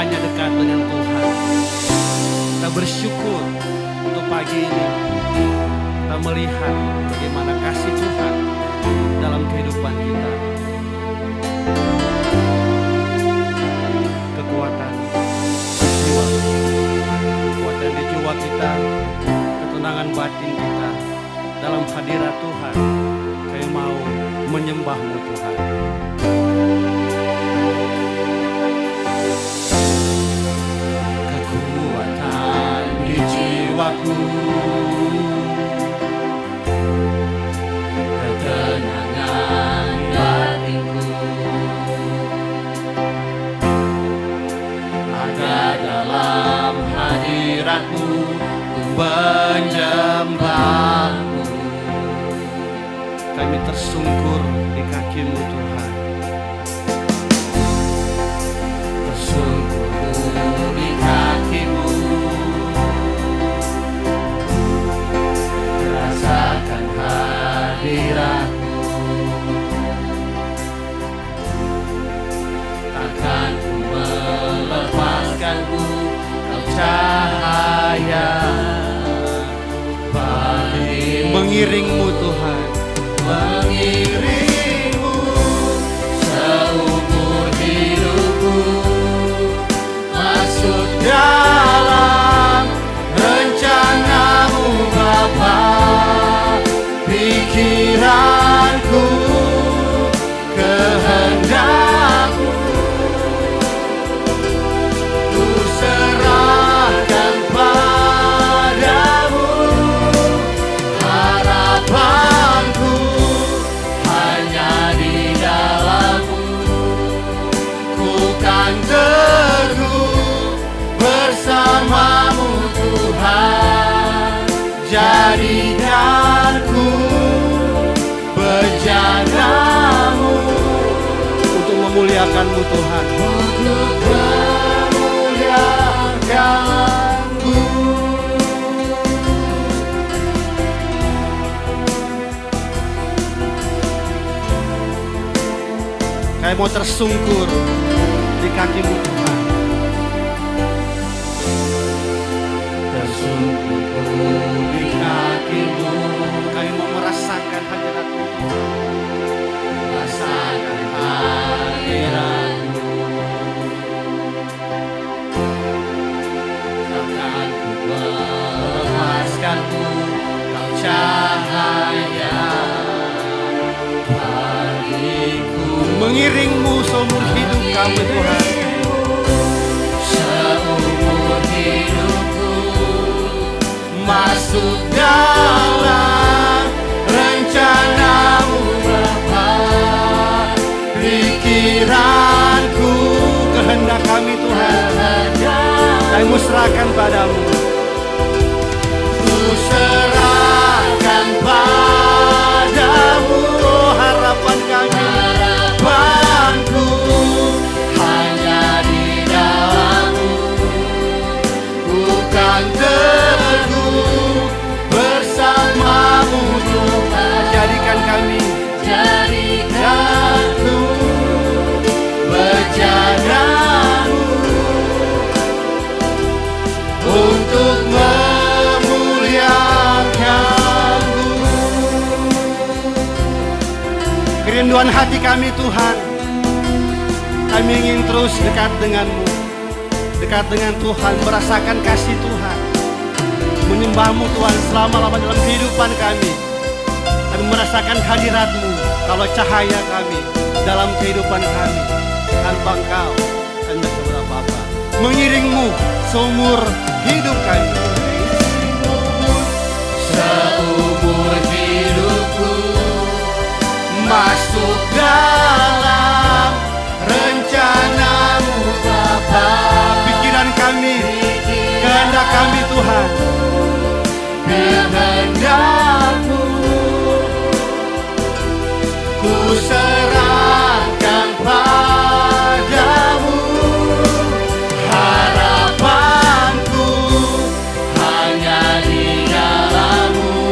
hanya dekat dengan Tuhan. Kita bersyukur untuk pagi ini. Kita melihat bagaimana kasih Tuhan dalam kehidupan kita. Kekuatan jiwa, kekuatan di jiwa kita, ketenangan batin kita dalam hadirat Tuhan. Kami mau menyembah-Mu Tuhan. Kekuatan di jiwaku, ketenangan batinku, ada dalam hadirat-Mu ku menyembah-Mu. Kami tersungkur di kaki-Mu Tuhan. Tersungkur di kaki-Mu, rasakan hadirat-Mu. Takkan ku melepaskan-Mu, Kau cahaya bagi mengiring-Mu Tuhan. Mengiring-Mu seumur hidupku, masuk dalam rencana-Mu Bapa. Pikiranku, kehendak-Mu ku serahkan padamu. Harapanku hanya di dalam-Mu, ku kan teguh bersama-Mu Tuhan. Jadikan ku bejana-Mu untuk memuliakan-Mu Tuhan. Untuk memuliakan-Mu. Kami mau tersungkur di kaki-Mu Tuhan. Tersungkur di kaki-Mu, kami mau merasakan hadirat-Mu. Merasakan hadirat-Mu. Takkan ku melepaskan-Mu, Kau cahaya bagiku. Mengiring-Mu seumur hidup kami Tuhan. Seumur hidupku, masuk dalam rencana-Mu Bapa. Pikiranku, kehendak kami Tuhan, kami serahkan padamu. Ku serahkan padamu harapan kami. Harapanku hanya di dalam-Mu, ku kan teguh bersama-Mu Tuhan. Jadikan kami, jadikan-Ku bejana-Mu untuk memuliakan-Mu. Kerinduan hati kami Tuhan, kami ingin terus dekat dengan-Mu, dekat dengan Tuhan, merasakan kasih Tuhan, menyembah-Mu Tuhan selama-lamanya dalam kehidupan kami. Kami merasakan hadirat-Mu, kalau cahaya kami dalam kehidupan kami. Tanpa Engkau kami tidak bisa apa-apa. Mengiring-Mu seumur hidup kami. Seumur hidupku, masuk dalam rencana-Mu Bapa. Pikiran kami, kehendak kami Tuhan, kehendak-Mu ku serahkan padamu. Harapanku hanya di dalam-Mu,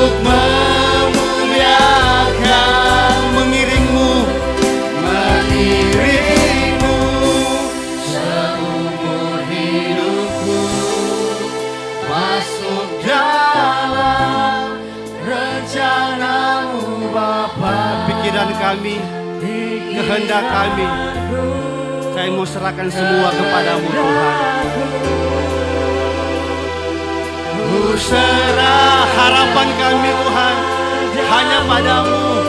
untuk memuliakan, mengiringmu seumur hidupku, masuk dalam rencanamu Bapa. Pikiran kami, kehendak kami, saya mau serahkan semua kepadamu Tuhan. Ku serah harapan kami Tuhan hanya padamu.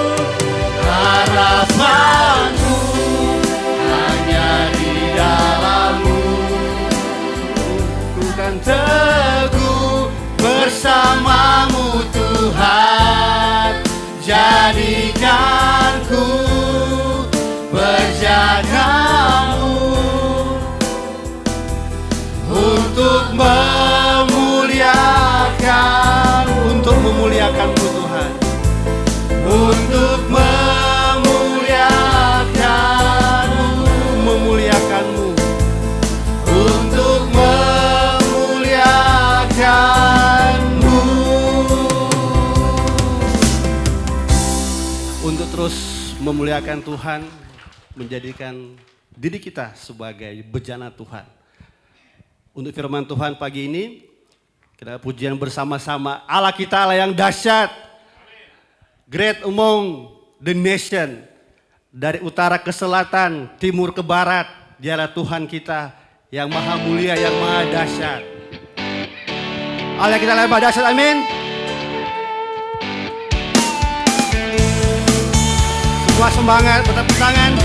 Harapanku hanya di dalam-Mu. Ku kan teguh bersama-Mu Tuhan. Jadikanku berjaga-Mu untuk memuliakan-Mu Tuhan, untuk memuliakan-Mu, untuk memuliakan-Mu, untuk terus memuliakan Tuhan, menjadikan diri kita sebagai bejana Tuhan. Untuk firman Tuhan pagi ini, kita pujian bersama-sama. Allah kita Allah yang dahsyat, great among the nation. Dari utara ke selatan, timur ke barat, Dialah Tuhan kita yang maha mulia, yang maha dahsyat. Allah kita Allah yang maha dahsyat, amin. Semua semangat, bertepuk tangan.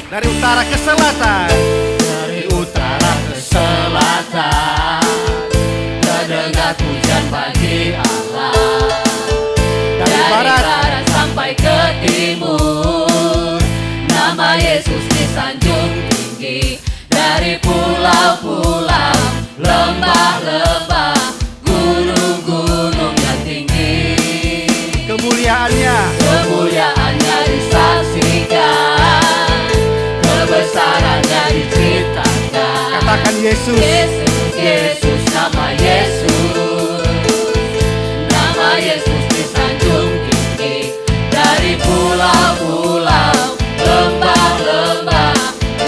Dari utara ke selatan, dari utara ke selatan, terdengar pujian bagi Allah. Dari barat sampai ke timur, nama Yesus disanjung tinggi. Dari pulau-pulau, lembah-lembah, gunung-gunung yang tinggi, kemuliaannya disaksikan, kebesarannya diceritakan. Katakan Yesus, Yesus, Yesus, nama Yesus. Nama Yesus disanjung tinggi. Dari pulau-pulau, lembah-lembah,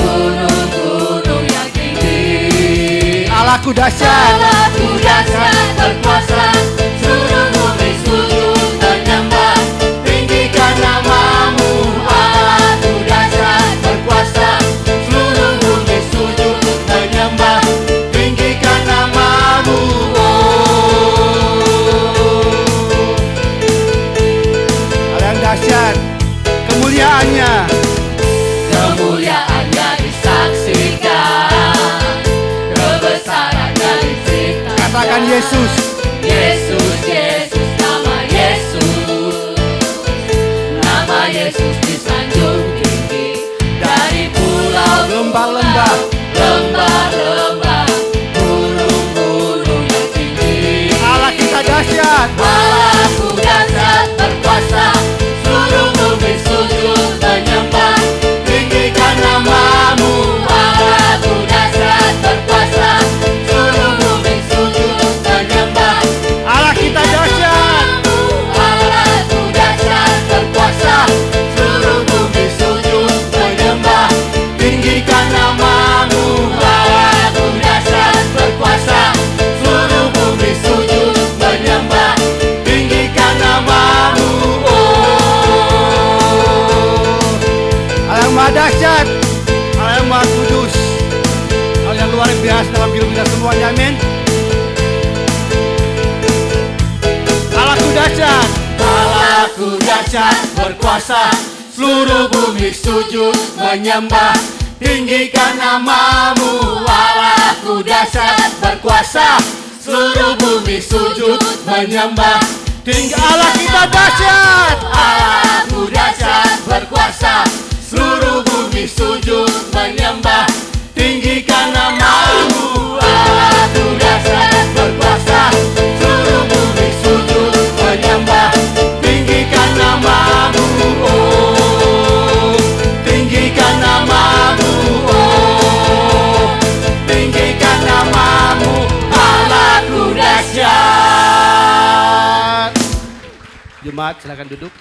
gunung-gunung yang tinggi. Allahku dahsyat, Allahku dahsyat, berkuasa, seluruh bumi sujud menyembah. Tinggikan nama-Mu, Allahku dahsyat, berkuasa, seluruh bumi sujud menyembah. Tinggikan nama-Mu, Allah yang dahsyat, kemuliaannya disaksikan, kebesarannya diceritakan. Katakan Yesus, Yesus, Yesus, nama Yesus. Nama Yesus disanjung tinggi. Dari pulau, lembah-lembah, lembah-lembah, gunung-gunung yang tinggi. Allah kita dahsyat, Allahku dahsyat, berkuasa, seluruh bumi sujud menyembah. Tinggikan nama-Mu, Allahku dahsyat, berkuasa, seluruh bumi sujud menyembah. Allah kita dahsyat, Allahku dahsyat, berkuasa, seluruh bumi sujud menyembah. Tinggikan nama-Mu, Allahku dahsyat, berkuasa, seluruh bumi sujud menyembah. Tinggikan nama-Mu, Allah yang maha dahsyat, Allah yang maha kudus, Allah yang luar biasa dalam hidup kita semuanya, amin. Allahku dahsyat, Allahku dahsyat, berkuasa, seluruh bumi sujud menyembah. Tinggikan nama-Mu, Allahku dahsyat, berkuasa, seluruh bumi sujud menyembah. Tinggi Allah kita dahsyat, Allahku dahsyat, berkuasa, seluruh bumi sujud menyembah. Tinggikan nama-Mu, Allahku dahsyat, berkuasa, seluruh bumi sujud menyembah. Tinggikan nama-Mu, oh, tinggikan nama-Mu, oh, tinggikan nama-Mu, Allahku dahsyat. Jemaat silakan duduk.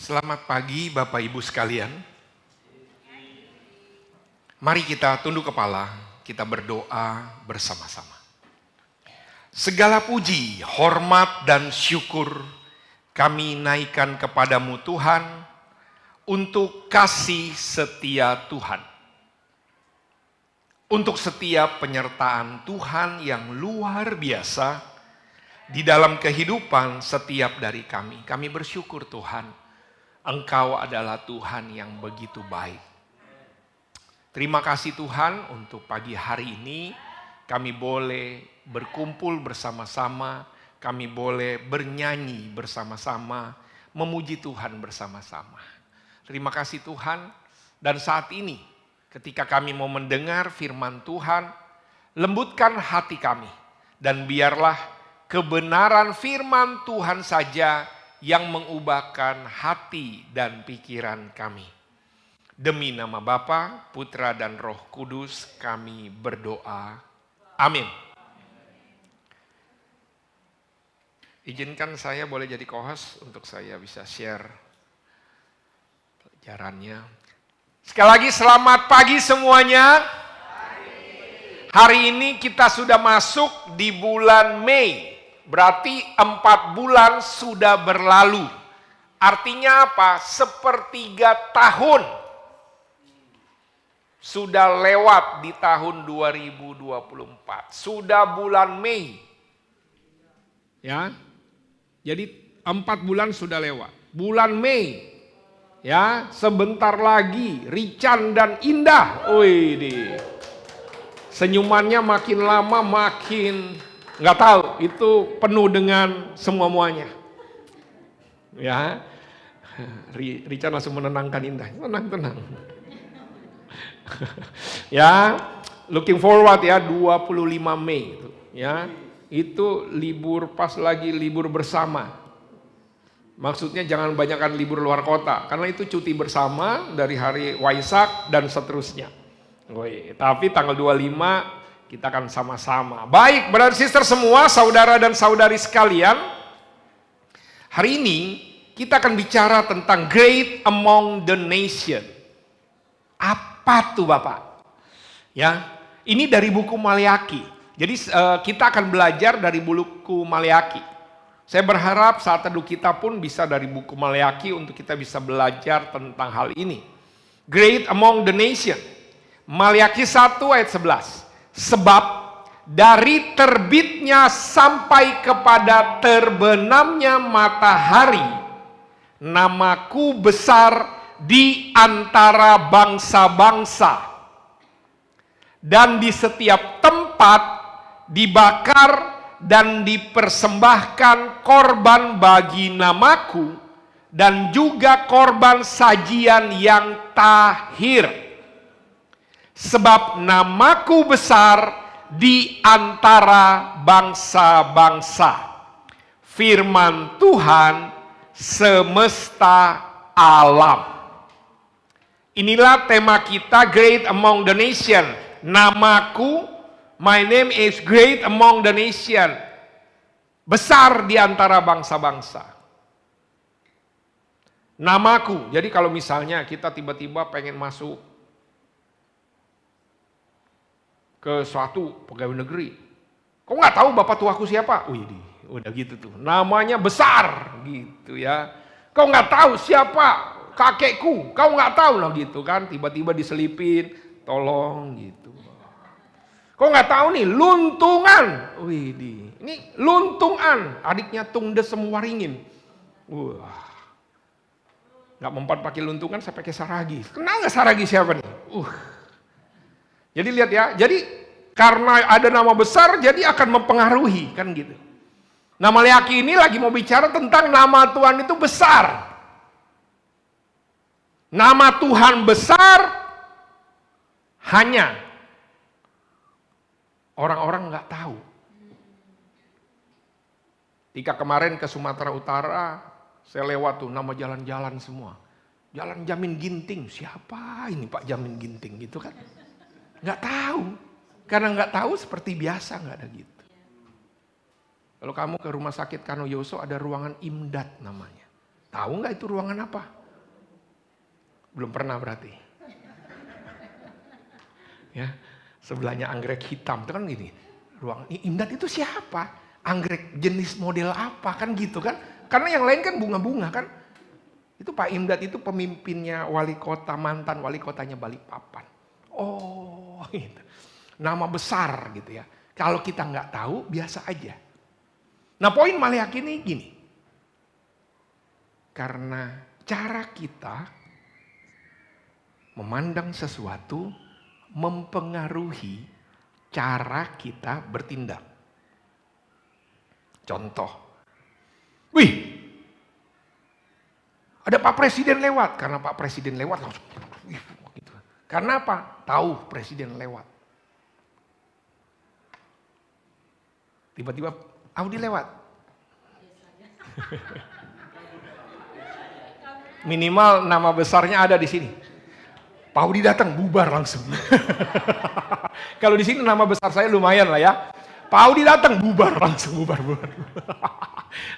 Selamat pagi Bapak Ibu sekalian. Mari kita tunduk kepala, kita berdoa bersama-sama. Segala puji, hormat dan syukur kami naikkan kepadamu Tuhan untuk kasih setia Tuhan. Untuk setiap penyertaan Tuhan yang luar biasa di dalam kehidupan setiap dari kami. Kami bersyukur Tuhan. Engkau adalah Tuhan yang begitu baik. Terima kasih Tuhan untuk pagi hari ini kami boleh berkumpul bersama-sama, kami boleh bernyanyi bersama-sama, memuji Tuhan bersama-sama. Terima kasih Tuhan, dan saat ini ketika kami mau mendengar firman Tuhan, lembutkan hati kami dan biarlah kebenaran firman Tuhan saja yang mengubahkan hati dan pikiran kami. Demi nama Bapa, Putra dan Roh Kudus kami berdoa. Amin. Izinkan saya boleh jadi co-host untuk saya bisa share pelajarannya. Sekali lagi selamat pagi semuanya. Hari ini kita sudah masuk di bulan Mei. Berarti 4 bulan sudah berlalu. Artinya apa? Sepertiga tahun sudah lewat di tahun 2024. Sudah bulan Mei. Ya. Jadi 4 bulan sudah lewat. Bulan Mei. Ya, sebentar lagi Rican dan Indah. Wih, senyumannya makin lama makin nggak tahu, itu penuh dengan semua-muanya. Ya, Richard langsung menenangkan Indah. Tenang. Ya, looking forward ya 25 Mei itu. Ya, itu libur pas lagi libur bersama. Maksudnya jangan banyakkan libur luar kota, karena itu cuti bersama dari hari Waisak dan seterusnya. Tapi tanggal 25 kita akan sama-sama. Baik, brother sister semua, saudara dan saudari sekalian. Hari ini kita akan bicara tentang great among the nation. Apa tuh Bapak? Ya, ini dari buku Maleaki. Jadi kita akan belajar dari buku Maleaki. Saya berharap saat teduh kita pun bisa dari buku Maleaki untuk kita bisa belajar tentang hal ini. Great among the nation. Maleaki 1 ayat 11. Sebab dari terbitnya sampai kepada terbenamnya matahari, namaku besar di antara bangsa-bangsa. Dan di setiap tempat dibakar dan dipersembahkan korban bagi namaku, dan juga korban sajian yang tahir. Sebab namaku besar di antara bangsa-bangsa. Firman Tuhan semesta alam. Inilah tema kita, great among the nation. Namaku, my name is great among the nation. Besar di antara bangsa-bangsa. Namaku, jadi kalau misalnya kita tiba-tiba pengen masuk ke suatu pegawai negeri. Kau nggak tahu bapak tuaku siapa? Wih, udah gitu tuh. Namanya besar gitu ya. Kau nggak tahu siapa kakekku. Kau nggak tahu lah gitu kan. Tiba-tiba diselipin, tolong gitu. Kau nggak tahu nih luntungan. Wih, ini luntungan. Adiknya Tungdes Semuaringin. Wah, nggak mempan pakai luntungan, saya pakai saragi. Kenal nggak saragi siapa nih? Jadi lihat ya, jadi karena ada nama besar jadi akan mempengaruhi kan gitu. Nah Maleaki ini lagi mau bicara tentang nama Tuhan itu besar. Nama Tuhan besar hanya orang-orang nggak tahu. Ketika kemarin ke Sumatera Utara, saya lewat tuh nama jalan-jalan semua. Jalan Jamin Ginting, siapa ini Pak Jamin Ginting gitu kan? Nggak tahu, karena nggak tahu seperti biasa nggak ada gitu. Kalau kamu ke rumah sakit Kanoyoso ada ruangan Imdat namanya. Tahu nggak itu ruangan apa? Belum pernah berarti. Ya, sebelahnya anggrek hitam itu kan gini. Ruang Imdat itu siapa? Anggrek jenis model apa kan gitu kan? Karena yang lain kan bunga-bunga kan. Itu Pak Imdat itu pemimpinnya wali kota, mantan wali kotanya Balikpapan. Oh gitu. Nama besar gitu ya. Kalau kita nggak tahu biasa aja. Nah poin Maleakhi ini gini. Karena cara kita memandang sesuatu mempengaruhi cara kita bertindak. Contoh, wih, ada Pak Presiden lewat. Karena Pak Presiden lewat langsung, gitu. Karena apa? Tahu Presiden lewat. Tiba-tiba Audi lewat. Minimal nama besarnya ada di sini. Pak Audi datang, bubar langsung. Kalau di sini nama besar saya lumayan lah ya. Pak Audi datang, bubar langsung, bubar.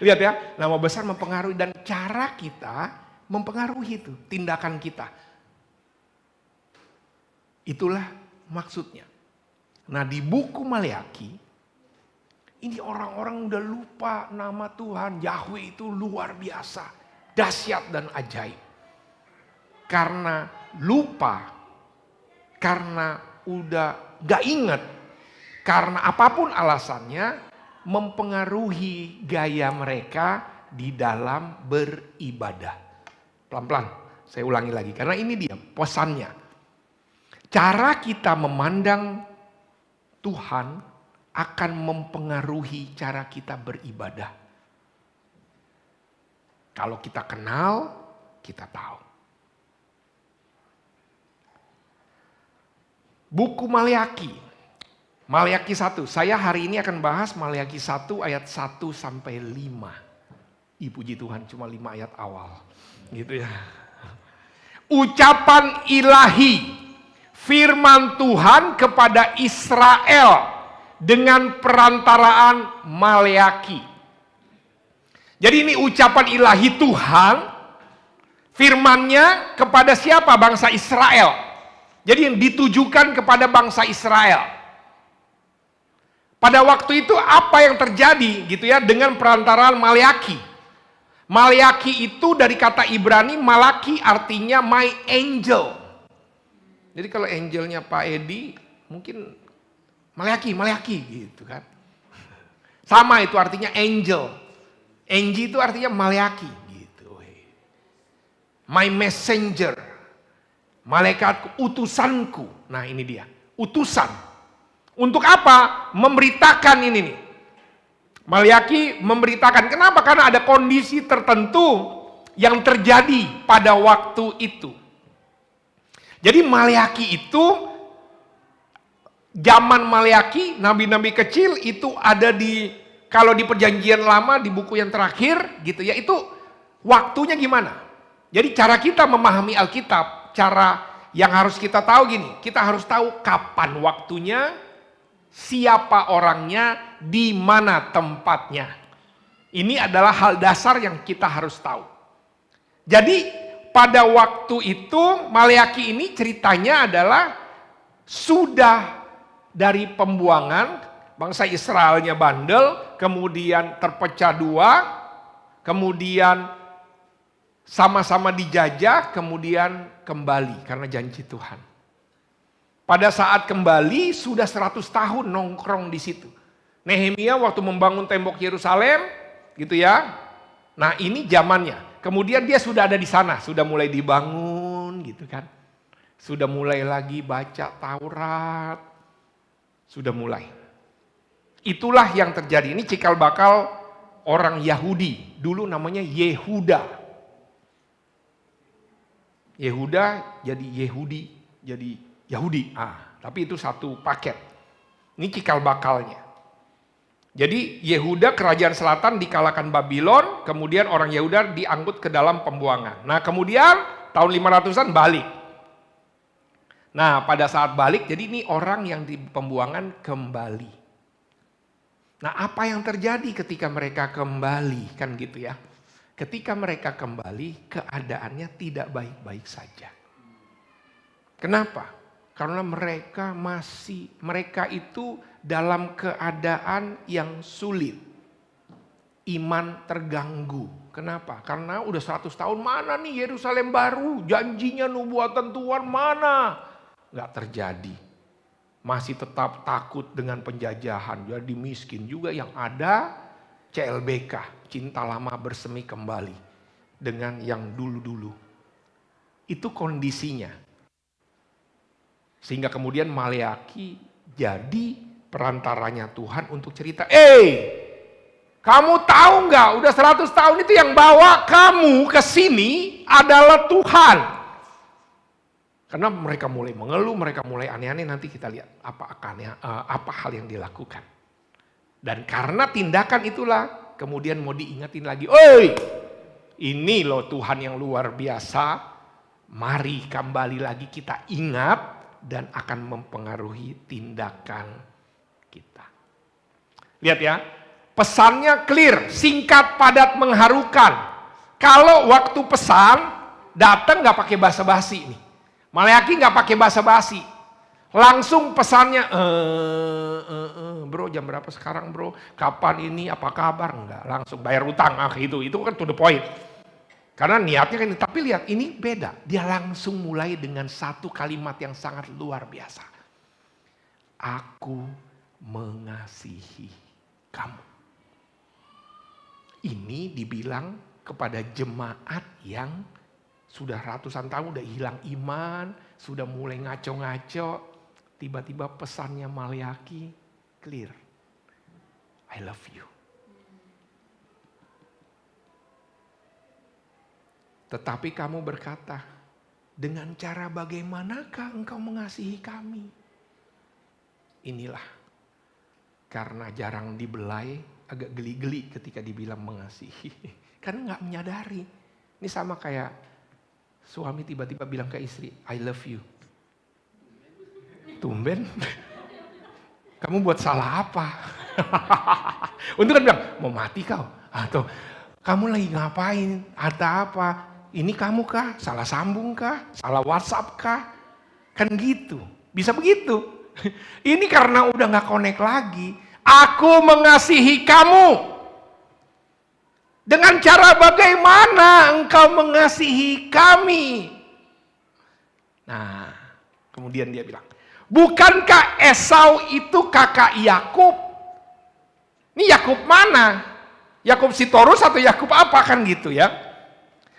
Lihat ya, nama besar mempengaruhi dan cara kita mempengaruhi itu, tindakan kita. Itulah maksudnya. Nah di buku Maleakhi, ini orang-orang udah lupa nama Tuhan, Yahweh itu luar biasa, dahsyat dan ajaib. Karena lupa, karena udah gak inget, karena apapun alasannya mempengaruhi gaya mereka di dalam beribadah. Pelan-pelan, saya ulangi lagi karena ini dia pesannya. Cara kita memandang Tuhan akan mempengaruhi cara kita beribadah. Kalau kita kenal, kita tahu. Buku Maleakhi. Maleakhi 1, saya hari ini akan bahas Maleakhi 1 ayat 1 sampai 5. Puji Tuhan cuma 5 ayat awal. Gitu ya. Ucapan ilahi, firman Tuhan kepada Israel dengan perantaraan Maleakhi. Jadi ini ucapan ilahi Tuhan, firman-Nya kepada siapa? Bangsa Israel. Jadi yang ditujukan kepada bangsa Israel. Pada waktu itu apa yang terjadi gitu ya dengan perantaraan Maleakhi. Maleakhi itu dari kata Ibrani Malaki artinya my angel. Jadi kalau angelnya Pak Edi mungkin Maleakhi gitu kan. Sama itu artinya angel. Angel itu artinya Maleakhi gitu. My messenger. Malaikatku, utusanku. Nah ini dia, utusan. Untuk apa? Memberitakan ini nih. Maleakhi memberitakan. Kenapa? Karena ada kondisi tertentu yang terjadi pada waktu itu. Jadi Maleakhi itu, zaman Maleakhi, nabi-nabi kecil itu ada di, kalau di perjanjian lama, di buku yang terakhir gitu ya, itu waktunya gimana? Jadi cara kita memahami Alkitab, cara yang harus kita tahu gini, kita harus tahu kapan waktunya, siapa orangnya, di mana tempatnya. Ini adalah hal dasar yang kita harus tahu. Jadi pada waktu itu Maleakhi ini ceritanya adalah sudah dari pembuangan, bangsa Israelnya bandel, kemudian terpecah dua, kemudian sama-sama dijajah, kemudian kembali karena janji Tuhan. Pada saat kembali sudah 100 tahun nongkrong di situ. Nehemia waktu membangun tembok Yerusalem gitu ya. Nah ini zamannya. Kemudian dia sudah ada di sana, sudah mulai dibangun gitu kan. Sudah mulai lagi baca Taurat. Sudah mulai. Itulah yang terjadi. Ini cikal bakal orang Yahudi. Dulu namanya Yehuda. Yehuda jadi Yehudi, jadi Yahudi. Tapi itu satu paket. Ini cikal bakalnya. Jadi Yehuda kerajaan selatan dikalahkan Babylon, kemudian orang Yehuda diangkut ke dalam pembuangan. Nah kemudian tahun 500-an balik. Nah pada saat balik, jadi ini orang yang di pembuangan kembali. Nah apa yang terjadi ketika mereka kembali, kan gitu ya. Ketika mereka kembali, keadaannya tidak baik-baik saja. Kenapa? Karena mereka itu dalam keadaan yang sulit. Iman terganggu. Kenapa? Karena udah 100 tahun, mana nih Yerusalem baru? Janjinya nubuatan Tuhan mana? Nggak terjadi. Masih tetap takut dengan penjajahan. Jadi miskin juga yang ada. CLBK, cinta lama bersemi kembali dengan yang dulu-dulu. Itu kondisinya. Sehingga kemudian Maleaki jadi perantaranya Tuhan untuk cerita, kamu tahu nggak, udah 100 tahun itu yang bawa kamu ke sini adalah Tuhan. Karena mereka mulai mengeluh, mereka mulai aneh-aneh, nanti kita lihat apa hal yang dilakukan. Dan karena tindakan itulah kemudian mau diingetin lagi. Ini loh Tuhan yang luar biasa. Mari kembali lagi kita ingat dan akan mempengaruhi tindakan kita. Lihat ya, pesannya clear, singkat, padat, mengharukan. Kalau waktu pesan datang nggak pakai basa-basi nih. Maleaki nggak pakai basa-basi. Langsung pesannya, bro jam berapa sekarang bro? Kapan ini? Apa kabar? Enggak, langsung bayar utang. Itu kan to the point. Karena niatnya kan, tapi lihat ini beda. Dia langsung mulai dengan satu kalimat yang sangat luar biasa. Aku mengasihi kamu. Ini dibilang kepada jemaat yang sudah ratusan tahun udah hilang iman, sudah mulai ngaco-ngaco. Tiba-tiba pesannya Maleaki clear. I love you. Tetapi kamu berkata, dengan cara bagaimanakah engkau mengasihi kami? Inilah. Karena jarang dibelai, agak geli-geli ketika dibilang mengasihi. Karena gak menyadari. Ini sama kayak suami tiba-tiba bilang ke istri, I love you. Tumben, kamu buat salah apa? Untuk kan bilang, mau mati kau? Atau kamu lagi ngapain? Ada apa? Ini kamu kah? Salah sambung kah? Salah WhatsApp kah? Kan gitu, bisa begitu. Ini karena udah gak connect lagi. Aku mengasihi kamu. Dengan cara bagaimana engkau mengasihi kami? Nah, kemudian dia bilang, bukankah Esau itu kakak Yakub? Ini Yakub mana? Yakub Sitorus atau Yakub apa kan gitu ya?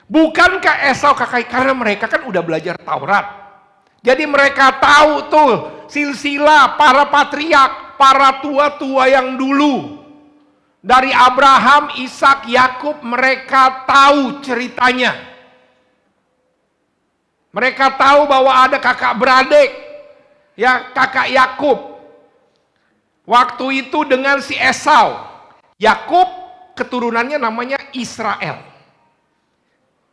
Bukankah Esau kakak? Karena mereka kan udah belajar Taurat. Jadi mereka tahu tuh silsilah para patriark, para tua-tua yang dulu. Dari Abraham, Ishak, Yakub, mereka tahu ceritanya. Mereka tahu bahwa ada kakak beradik. Ya, kakak Yakub. Waktu itu dengan si Esau. Yakub keturunannya namanya Israel.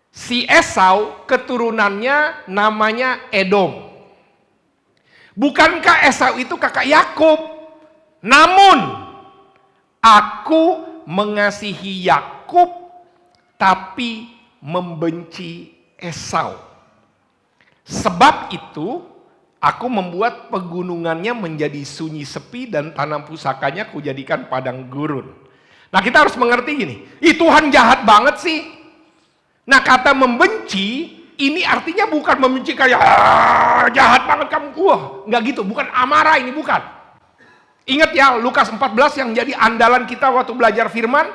Si Esau keturunannya namanya Edom. Bukankah Esau itu kakak Yakub? Namun aku mengasihi Yakub tapi membenci Esau. Sebab itu aku membuat pegunungannya menjadi sunyi sepi dan tanam pusakanya kujadikan padang gurun. Nah kita harus mengerti gini, Tuhan jahat banget sih. Nah kata membenci ini artinya bukan membenci kayak jahat banget kamu. Nggak gitu, bukan amarah ini, bukan. Ingat ya Lukas 14 yang jadi andalan kita waktu belajar firman.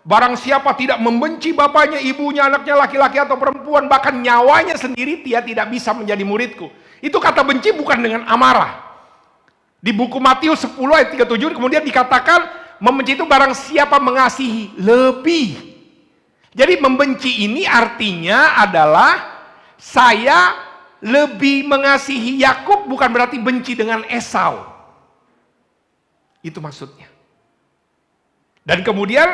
Barang siapa tidak membenci bapaknya, ibunya, anaknya, laki-laki atau perempuan, bahkan nyawanya sendiri, dia tidak bisa menjadi muridku. Itu kata benci bukan dengan amarah. Di buku Matius 10 ayat 37 kemudian dikatakan membenci itu barang siapa mengasihi lebih. Jadi membenci ini artinya adalah saya lebih mengasihi Yakub bukan berarti benci dengan Esau. Itu maksudnya. Dan kemudian,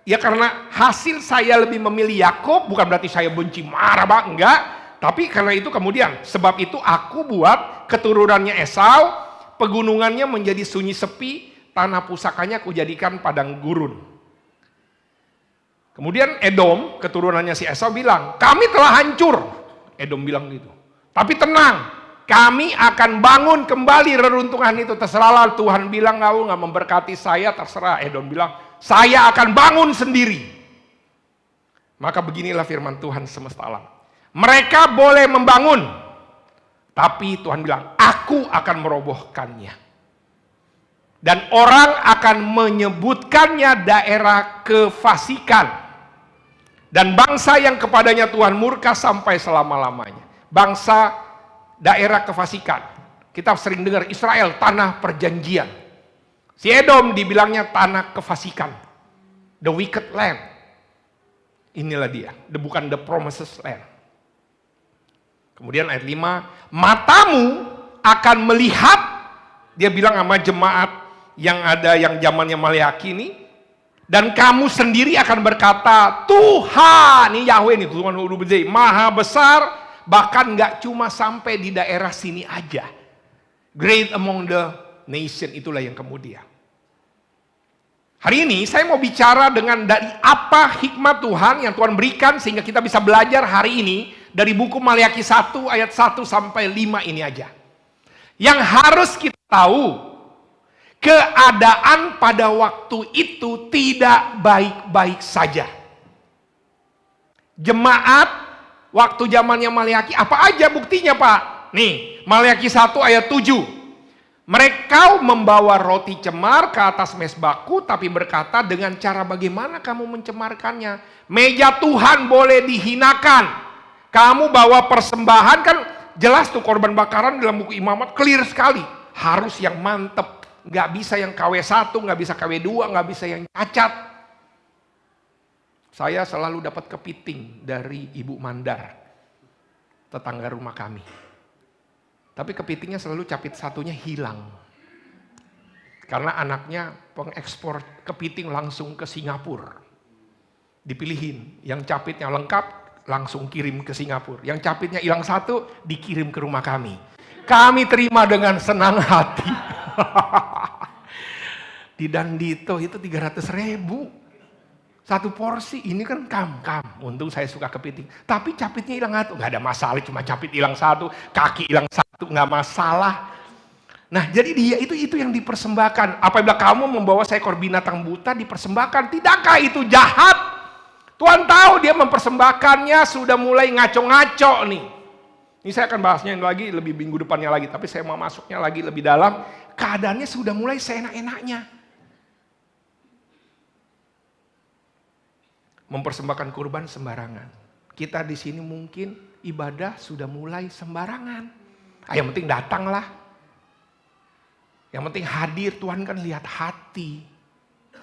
ya karena hasil saya lebih memilih Yakub, bukan berarti saya benci marah banget, enggak. Tapi karena itu kemudian, sebab itu aku buat keturunannya Esau, pegunungannya menjadi sunyi sepi, tanah pusakanya kujadikan padang gurun. Kemudian Edom, keturunannya si Esau bilang, kami telah hancur. Edom bilang gitu. Tapi tenang, kami akan bangun kembali reruntuhan itu. Terserahlah, Tuhan bilang kau nggak memberkati saya, terserah. Edom bilang, saya akan bangun sendiri. Maka beginilah firman Tuhan semesta alam. Mereka boleh membangun, tapi Tuhan bilang, aku akan merobohkannya. Dan orang akan menyebutkannya daerah kefasikan. Dan bangsa yang kepadanya Tuhan murka sampai selama-lamanya. Bangsa daerah kefasikan. Kita sering dengar Israel, tanah perjanjian. Si Edom dibilangnya tanah kefasikan. The wicked land. Inilah dia, bukan the promises land. Kemudian ayat 5, matamu akan melihat, dia bilang sama jemaat yang ada yang zamannya Maleaki ini, dan kamu sendiri akan berkata, Tuhan, ini Yahweh nih, Tuhan maha besar, bahkan gak cuma sampai di daerah sini aja. Great among the nation, itulah yang kemudian. Hari ini saya mau bicara dengan dari apa hikmat Tuhan yang Tuhan berikan sehingga kita bisa belajar hari ini dari buku Maleaki 1 ayat 1 sampai 5 ini aja. Yang harus kita tahu, keadaan pada waktu itu tidak baik-baik saja. Jemaat waktu zamannya Maleaki, apa aja buktinya Pak? Nih, Maleaki 1 ayat 7. Mereka membawa roti cemar ke atas mezbahku, tapi berkata, dengan cara bagaimana kamu mencemarkannya? Meja Tuhan boleh dihinakan. Kamu bawa persembahan, kan jelas tuh korban bakaran dalam buku Imamat, clear sekali. Harus yang mantep. Nggak bisa yang KW1, nggak bisa KW2, nggak bisa yang cacat. Saya selalu dapat kepiting dari Ibu Mandar, tetangga rumah kami. Tapi kepitingnya selalu capit satunya hilang. Karena anaknya pengekspor kepiting langsung ke Singapura. Dipilihin, yang capitnya lengkap langsung kirim ke Singapura. Yang capitnya hilang satu dikirim ke rumah kami. Kami terima dengan senang hati. Di Dandito itu 300.000 satu porsi. Ini kan kam. Untung saya suka kepiting. Tapi capitnya hilang satu, nggak ada masalah. Cuma capit hilang satu, kaki hilang satu, nggak masalah. Nah, jadi dia itu yang dipersembahkan. Apabila kamu membawa seekor binatang buta dipersembahkan, tidakkah itu jahat? Tuhan tahu dia mempersembahkannya sudah mulai ngaco-ngaco nih. Ini saya akan bahasnya lagi lebih minggu depannya lagi, tapi saya mau masuknya lagi lebih dalam. Keadaannya sudah mulai seenak-enaknya. Mempersembahkan kurban sembarangan. Kita di sini mungkin ibadah sudah mulai sembarangan. Yang penting datanglah. Yang penting hadir, Tuhan kan lihat hati.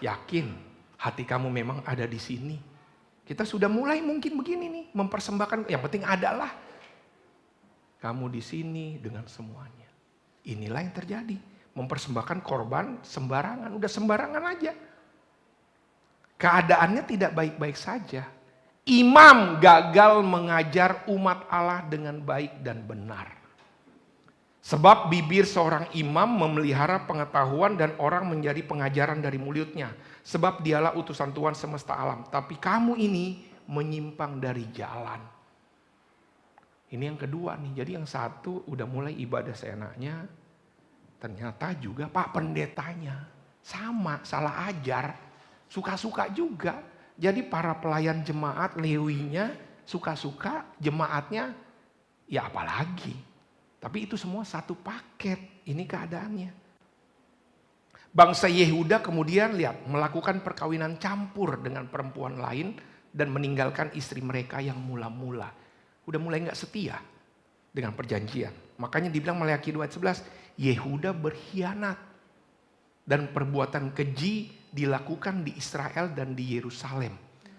Yakin hati kamu memang ada di sini. Kita sudah mulai mungkin begini nih, mempersembahkan, yang penting adalah kamu di sini dengan semuanya. Inilah yang terjadi. Mempersembahkan korban sembarangan, udah sembarangan aja. Keadaannya tidak baik-baik saja. Imam gagal mengajar umat Allah dengan baik dan benar. Sebab bibir seorang imam memelihara pengetahuan dan orang menjadi pengajaran dari mulutnya. Sebab dialah utusan Tuhan semesta alam. Tapi kamu ini menyimpang dari jalan. Ini yang kedua nih. Jadi yang satu udah mulai ibadah seenaknya. Ternyata juga Pak Pendetanya sama, salah ajar. Suka-suka juga. Jadi para pelayan jemaat, lewinya suka-suka, jemaatnya ya apalagi. Tapi itu semua satu paket. Ini keadaannya. Bangsa Yehuda kemudian lihat melakukan perkawinan campur dengan perempuan lain dan meninggalkan istri mereka yang mula-mula. Udah mulai gak setia dengan perjanjian. Makanya dibilang Maleaki 2 ayat 11, Yehuda berkhianat dan perbuatan keji dilakukan di Israel dan di Yerusalem.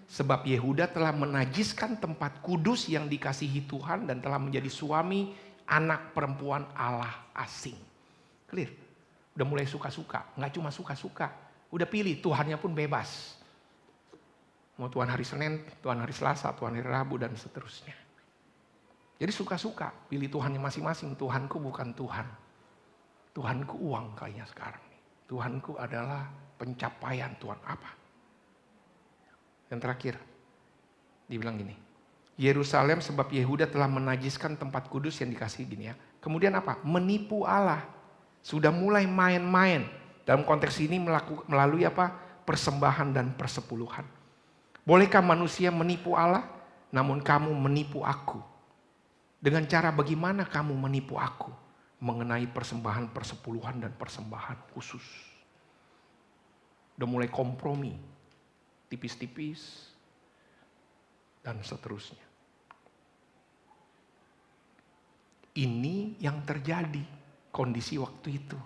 sebab Yehuda telah menajiskan tempat kudus yang dikasihi Tuhan dan telah menjadi suami anak perempuan Allah asing. Clear? Udah mulai suka-suka, nggak cuma suka-suka, udah pilih, Tuhannya pun bebas. Mau Tuhan hari Senin, Tuhan hari Selasa, Tuhan hari Rabu, dan seterusnya. Jadi suka-suka, pilih Tuhannya masing-masing. Tuhanku bukan Tuhan. Tuhanku uang kayaknya sekarang. Tuhanku adalah pencapaian Tuhan apa? Yang terakhir, dibilang gini. Yerusalem sebab Yehuda telah menajiskan tempat kudus yang dikasih gini ya. Kemudian apa? Menipu Allah. Sudah mulai main-main. Dalam konteks ini melalui apa? Persembahan dan persepuluhan. Bolehkah manusia menipu Allah? Namun kamu menipu aku. Dengan cara bagaimana kamu menipu aku? Mengenai persembahan, persepuluhan, dan persembahan khusus. Udah mulai kompromi. Tipis-tipis. Dan seterusnya. Ini yang terjadi kondisi waktu itu.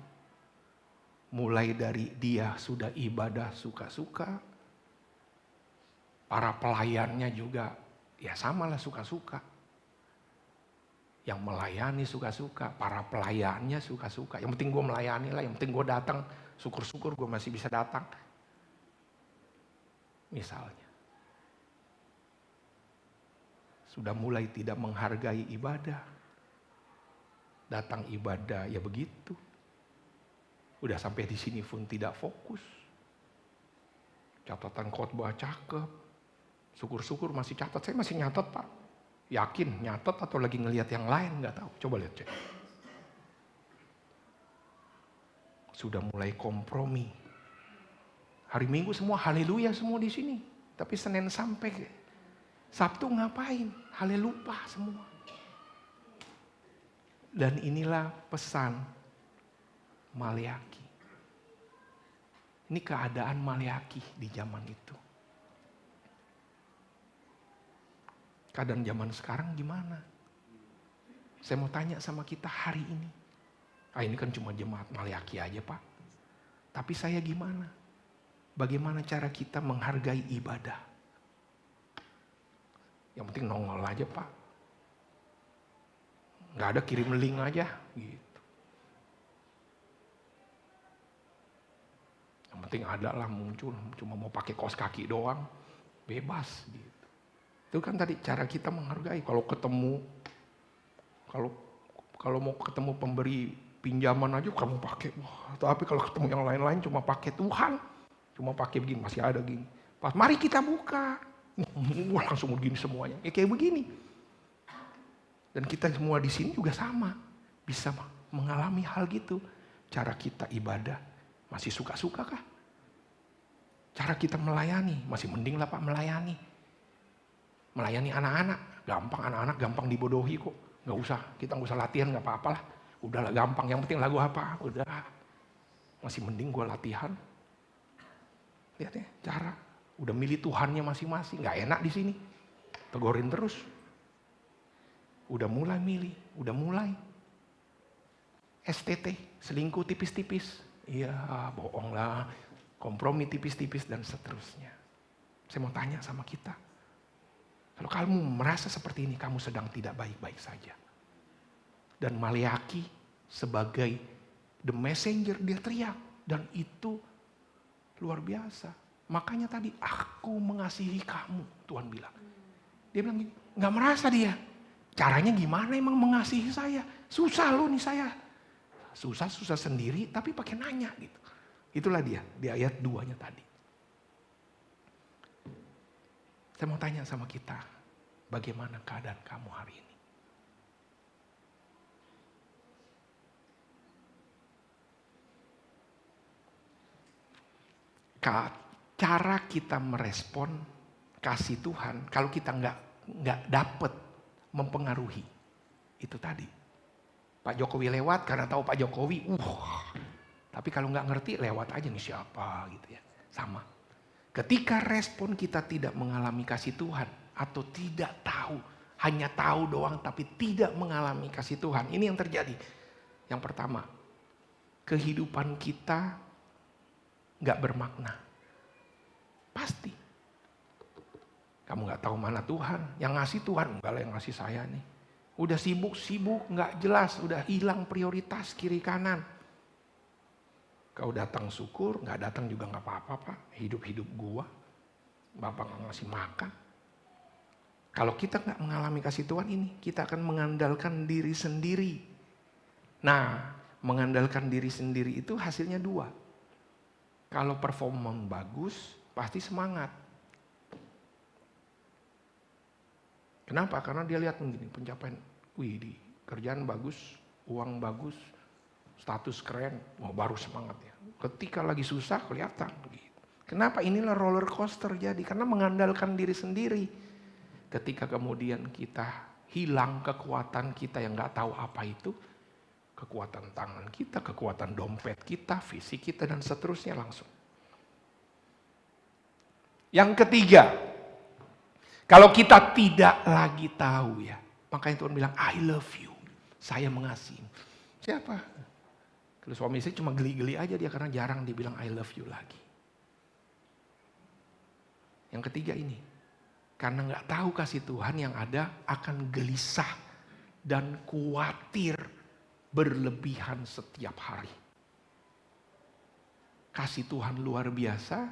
Mulai dari dia sudah ibadah suka-suka. Para pelayannya juga ya samalah suka-suka. Yang melayani suka-suka, para pelayannya suka-suka. Yang penting gue melayani lah, yang penting gue datang. Syukur-syukur gue masih bisa datang. Misalnya. Sudah mulai tidak menghargai ibadah. Datang ibadah ya begitu. Udah sampai di sini pun tidak fokus. Catatan khotbah cakep. Syukur-syukur masih catat. Saya masih nyatat Pak. Yakin nyatat atau lagi ngelihat yang lain nggak tahu. Coba lihat cek. Sudah mulai kompromi. Hari Minggu semua haleluya semua di sini. Tapi Senin sampai Sabtu ngapain? Haleluya semua. Dan inilah pesan Maleaki. Ini keadaan Maleaki di zaman itu. Keadaan zaman sekarang gimana? Saya mau tanya sama kita hari ini. Ini kan cuma jemaat Maleaki aja Pak. Tapi saya gimana? Bagaimana cara kita menghargai ibadah? Yang penting nongol aja Pak. Gak ada kirim link aja gitu. Yang penting ada lah muncul. Cuma mau pakai kaos kaki doang. Bebas gitu. Itu kan tadi cara kita menghargai. Kalau ketemu, kalau mau ketemu pemberi pinjaman aja kamu pakai. Wah, tapi kalau ketemu yang lain-lain cuma pakai Tuhan. Cuma pakai begini, masih ada gini. Pas mari kita buka. Wah, langsung begini semuanya. Ya kayak begini. Dan kita semua di sini juga sama. Bisa mengalami hal gitu. Cara kita ibadah. Masih suka-suka kah? Cara kita melayani. Masih mending lah Pak melayani. Melayani anak-anak, anak-anak gampang dibodohi kok. Kita nggak usah latihan, nggak apa-apa lah. Udahlah gampang, yang penting lagu apa, udah. Masih mending gue latihan. Lihat ya, cara. Udah milih Tuhannya masing-masing, nggak enak di sini. Tegorin terus. Udah mulai milih, udah mulai. STT, selingkuh tipis-tipis. Iya, bohong lah. Kompromi tipis-tipis dan seterusnya. Saya mau tanya sama kita. Kalau kamu merasa seperti ini, kamu sedang tidak baik-baik saja. Dan Maleaki sebagai the messenger, dia teriak. Dan itu luar biasa. Makanya tadi, aku mengasihi kamu, Tuhan bilang. Dia bilang, gak merasa dia. Caranya gimana emang mengasihi saya? Susah loh nih saya. Susah sendiri, tapi pakai nanya gitu. Itulah dia, di ayat 2-nya tadi. Saya mau tanya sama kita, bagaimana keadaan kamu hari ini? Cara kita merespon kasih Tuhan, kalau kita nggak dapet mempengaruhi, itu tadi. Pak Jokowi lewat karena tahu Pak Jokowi, tapi kalau nggak ngerti lewat aja nih siapa gitu ya, sama. Ketika respon kita tidak mengalami kasih Tuhan atau tidak tahu, hanya tahu doang tapi tidak mengalami kasih Tuhan. Ini yang terjadi. Yang pertama, kehidupan kita gak bermakna. Pasti. Kamu nggak tahu mana Tuhan. Yang ngasih Tuhan, enggak lah yang ngasih saya nih. Udah sibuk-sibuk, nggak jelas, udah hilang prioritas kiri kanan. Kau datang syukur, nggak datang juga nggak apa-apa Pak. Hidup-hidup gua, Bapak nggak ngasih makan. Kalau kita nggak mengalami kasih Tuhan ini, kita akan mengandalkan diri sendiri. Nah, mengandalkan diri sendiri itu hasilnya dua. Kalau performa bagus, pasti semangat. Kenapa? Karena dia lihat begini, pencapaian, wih di kerjaan bagus, uang bagus, status keren, wah baru semangat ya. Ketika lagi susah kelihatan. Kenapa? Inilah roller coaster jadi, karena mengandalkan diri sendiri. Ketika kemudian kita hilang kekuatan kita yang nggak tahu apa itu, kekuatan tangan kita, kekuatan dompet kita, fisik kita, dan seterusnya langsung. Yang ketiga, kalau kita tidak lagi tahu ya, makanya Tuhan bilang, I love you, saya mengasihi. Siapa? Kalau suami istri cuma geli-geli aja dia karena jarang dibilang I love you lagi. Yang ketiga ini, karena nggak tahu kasih Tuhan yang ada akan gelisah dan khawatir berlebihan setiap hari. Kasih Tuhan luar biasa,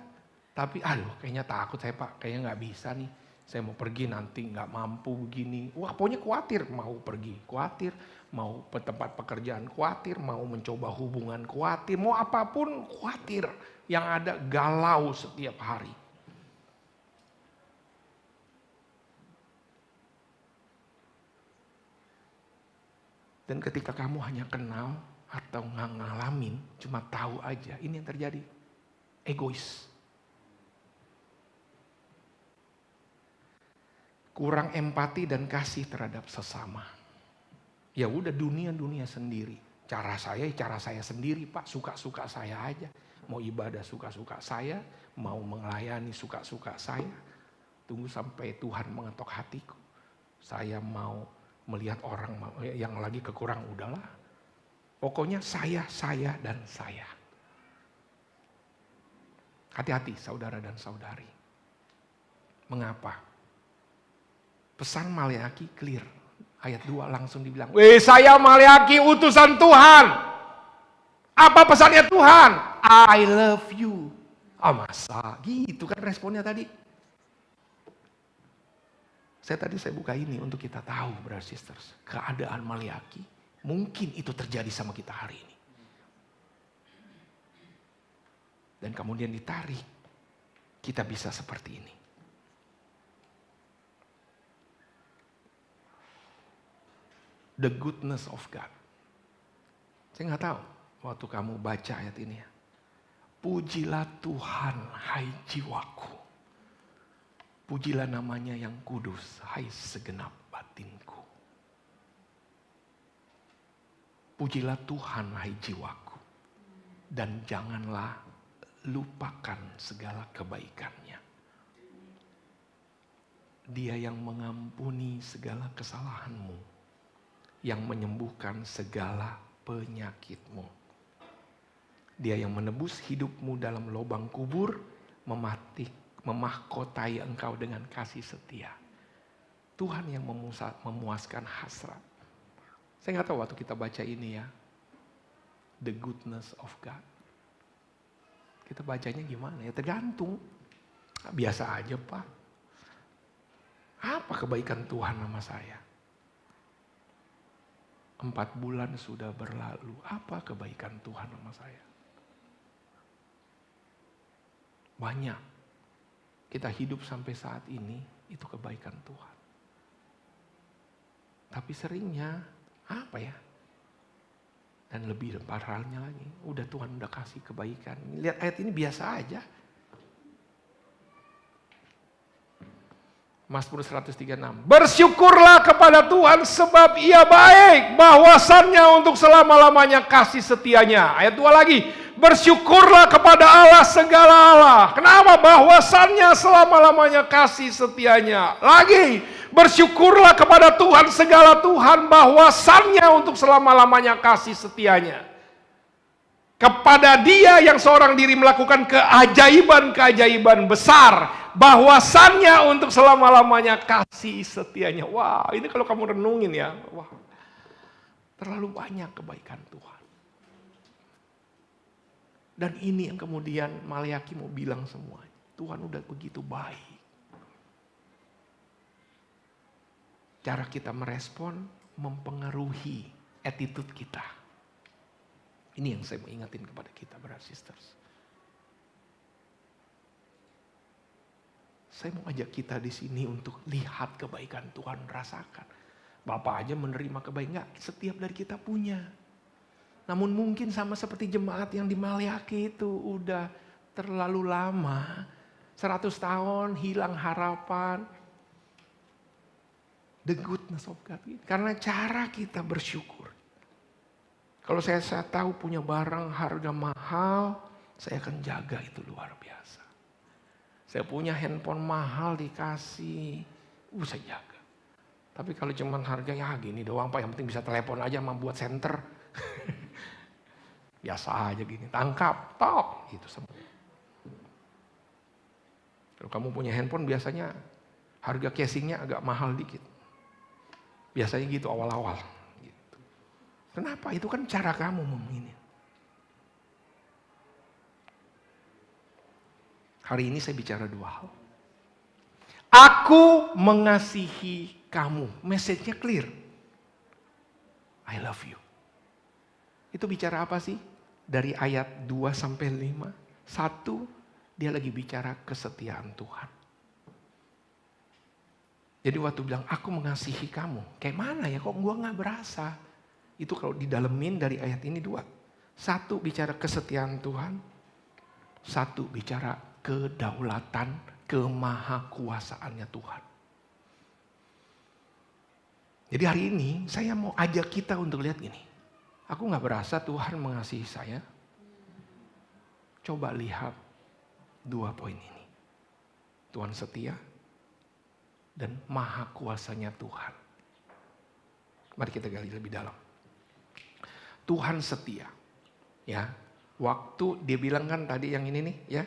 tapi aduh kayaknya takut saya Pak, kayaknya nggak bisa nih. Saya mau pergi nanti nggak mampu begini. Wah pokoknya khawatir, mau pergi khawatir, mau ke tempat pekerjaan khawatir, mau mencoba hubungan khawatir, mau apapun khawatir. Yang ada galau setiap hari. Dan ketika kamu hanya kenal atau nggak ngalamin, cuma tahu aja, ini yang terjadi. Egois. Kurang empati dan kasih terhadap sesama. Ya udah dunia sendiri. Cara saya sendiri Pak, suka-suka saya aja. Mau ibadah suka-suka saya, mau melayani suka-suka saya. Tunggu sampai Tuhan mengetok hatiku. Saya mau melihat orang yang lagi kekurang, udahlah. Pokoknya saya, dan saya. Hati-hati saudara dan saudari. Mengapa? Pesan Maleaki clear. Ayat 2 langsung dibilang, "Weh, saya Maleaki utusan Tuhan." Apa pesannya Tuhan? I love you. Ah masa gitu kan responnya tadi. Saya buka ini untuk kita tahu, brothers sisters, keadaan Maleaki mungkin itu terjadi sama kita hari ini. Dan kemudian ditarik, kita bisa seperti ini. The goodness of God. Saya nggak tahu waktu kamu baca ayat ini ya. Pujilah Tuhan, hai jiwaku. Pujilah namanya yang kudus, hai segenap batinku. Pujilah Tuhan, hai jiwaku. Dan janganlah lupakan segala kebaikannya. Dia yang mengampuni segala kesalahanmu. Yang menyembuhkan segala penyakitmu. Dia yang menebus hidupmu dalam lubang kubur, memahkotai engkau dengan kasih setia. Tuhan yang memuaskan hasrat. Saya nggak tahu waktu kita baca ini ya, the goodness of God. Kita bacanya gimana ya? Tergantung. Biasa aja Pak. Apa kebaikan Tuhan sama saya? 4 bulan sudah berlalu. Apa kebaikan Tuhan sama saya? Banyak. Kita hidup sampai saat ini, itu kebaikan Tuhan. Tapi seringnya, apa ya? Dan lebih parahnya lagi, udah Tuhan udah kasih kebaikan. Lihat ayat ini biasa aja. Mazmur 136. Bersyukurlah kepada Tuhan sebab Ia baik, bahwasannya untuk selama-lamanya kasih setianya. Ayat 2 lagi. Bersyukurlah kepada Allah segala Allah. Kenapa? Bahwasannya selama-lamanya kasih setianya. Lagi. Bersyukurlah kepada Tuhan segala Tuhan, bahwasannya untuk selama-lamanya kasih setianya. Kepada Dia yang seorang diri melakukan keajaiban-keajaiban besar, bahwasannya untuk selama-lamanya kasih setianya. Wah, ini kalau kamu renungin ya, wah, terlalu banyak kebaikan Tuhan. Dan ini yang kemudian Maleakhi mau bilang semua. Tuhan udah begitu baik. Cara kita merespon mempengaruhi attitude kita. Ini yang saya mau ingatin kepada kita, brothers sisters. Saya mau ajak kita di sini untuk lihat kebaikan Tuhan, rasakan. Bapak aja menerima kebaikan, setiap dari kita punya. Namun mungkin sama seperti jemaat yang di Maleakhi itu udah terlalu lama. 100 tahun hilang harapan. The goodness of God. Karena cara kita bersyukur. Kalau saya tahu punya barang harga mahal, saya akan jaga, itu luar biasa. Saya punya handphone mahal dikasih, saya jaga. Tapi kalau cuman harga ya gini doang Pak, yang penting bisa telepon aja sama buat center. Biasa aja gini, tangkap, tok, gitu semua. Kalau kamu punya handphone biasanya harga casingnya agak mahal dikit. Biasanya gitu awal-awal. Gitu. Kenapa? Itu kan cara kamu memilih. Hari ini saya bicara dua hal. Aku mengasihi kamu. Message-nya clear. I love you. Itu bicara apa sih? Dari ayat 2 sampai 5. 1, dia lagi bicara kesetiaan Tuhan. Jadi waktu bilang, aku mengasihi kamu. Kayak mana ya, kok gue gak berasa? Itu kalau didalemin dari ayat ini 2. 1, bicara kesetiaan Tuhan. 1, bicara kedaulatan, kemahakuasaannya Tuhan. Jadi hari ini saya mau ajak kita untuk lihat gini. Aku gak berasa Tuhan mengasihi saya. Coba lihat 2 poin ini. Tuhan setia dan maha kuasanya Tuhan. Mari kita gali lebih dalam. Tuhan setia. Ya, waktu dia bilang kan tadi yang ini nih ya.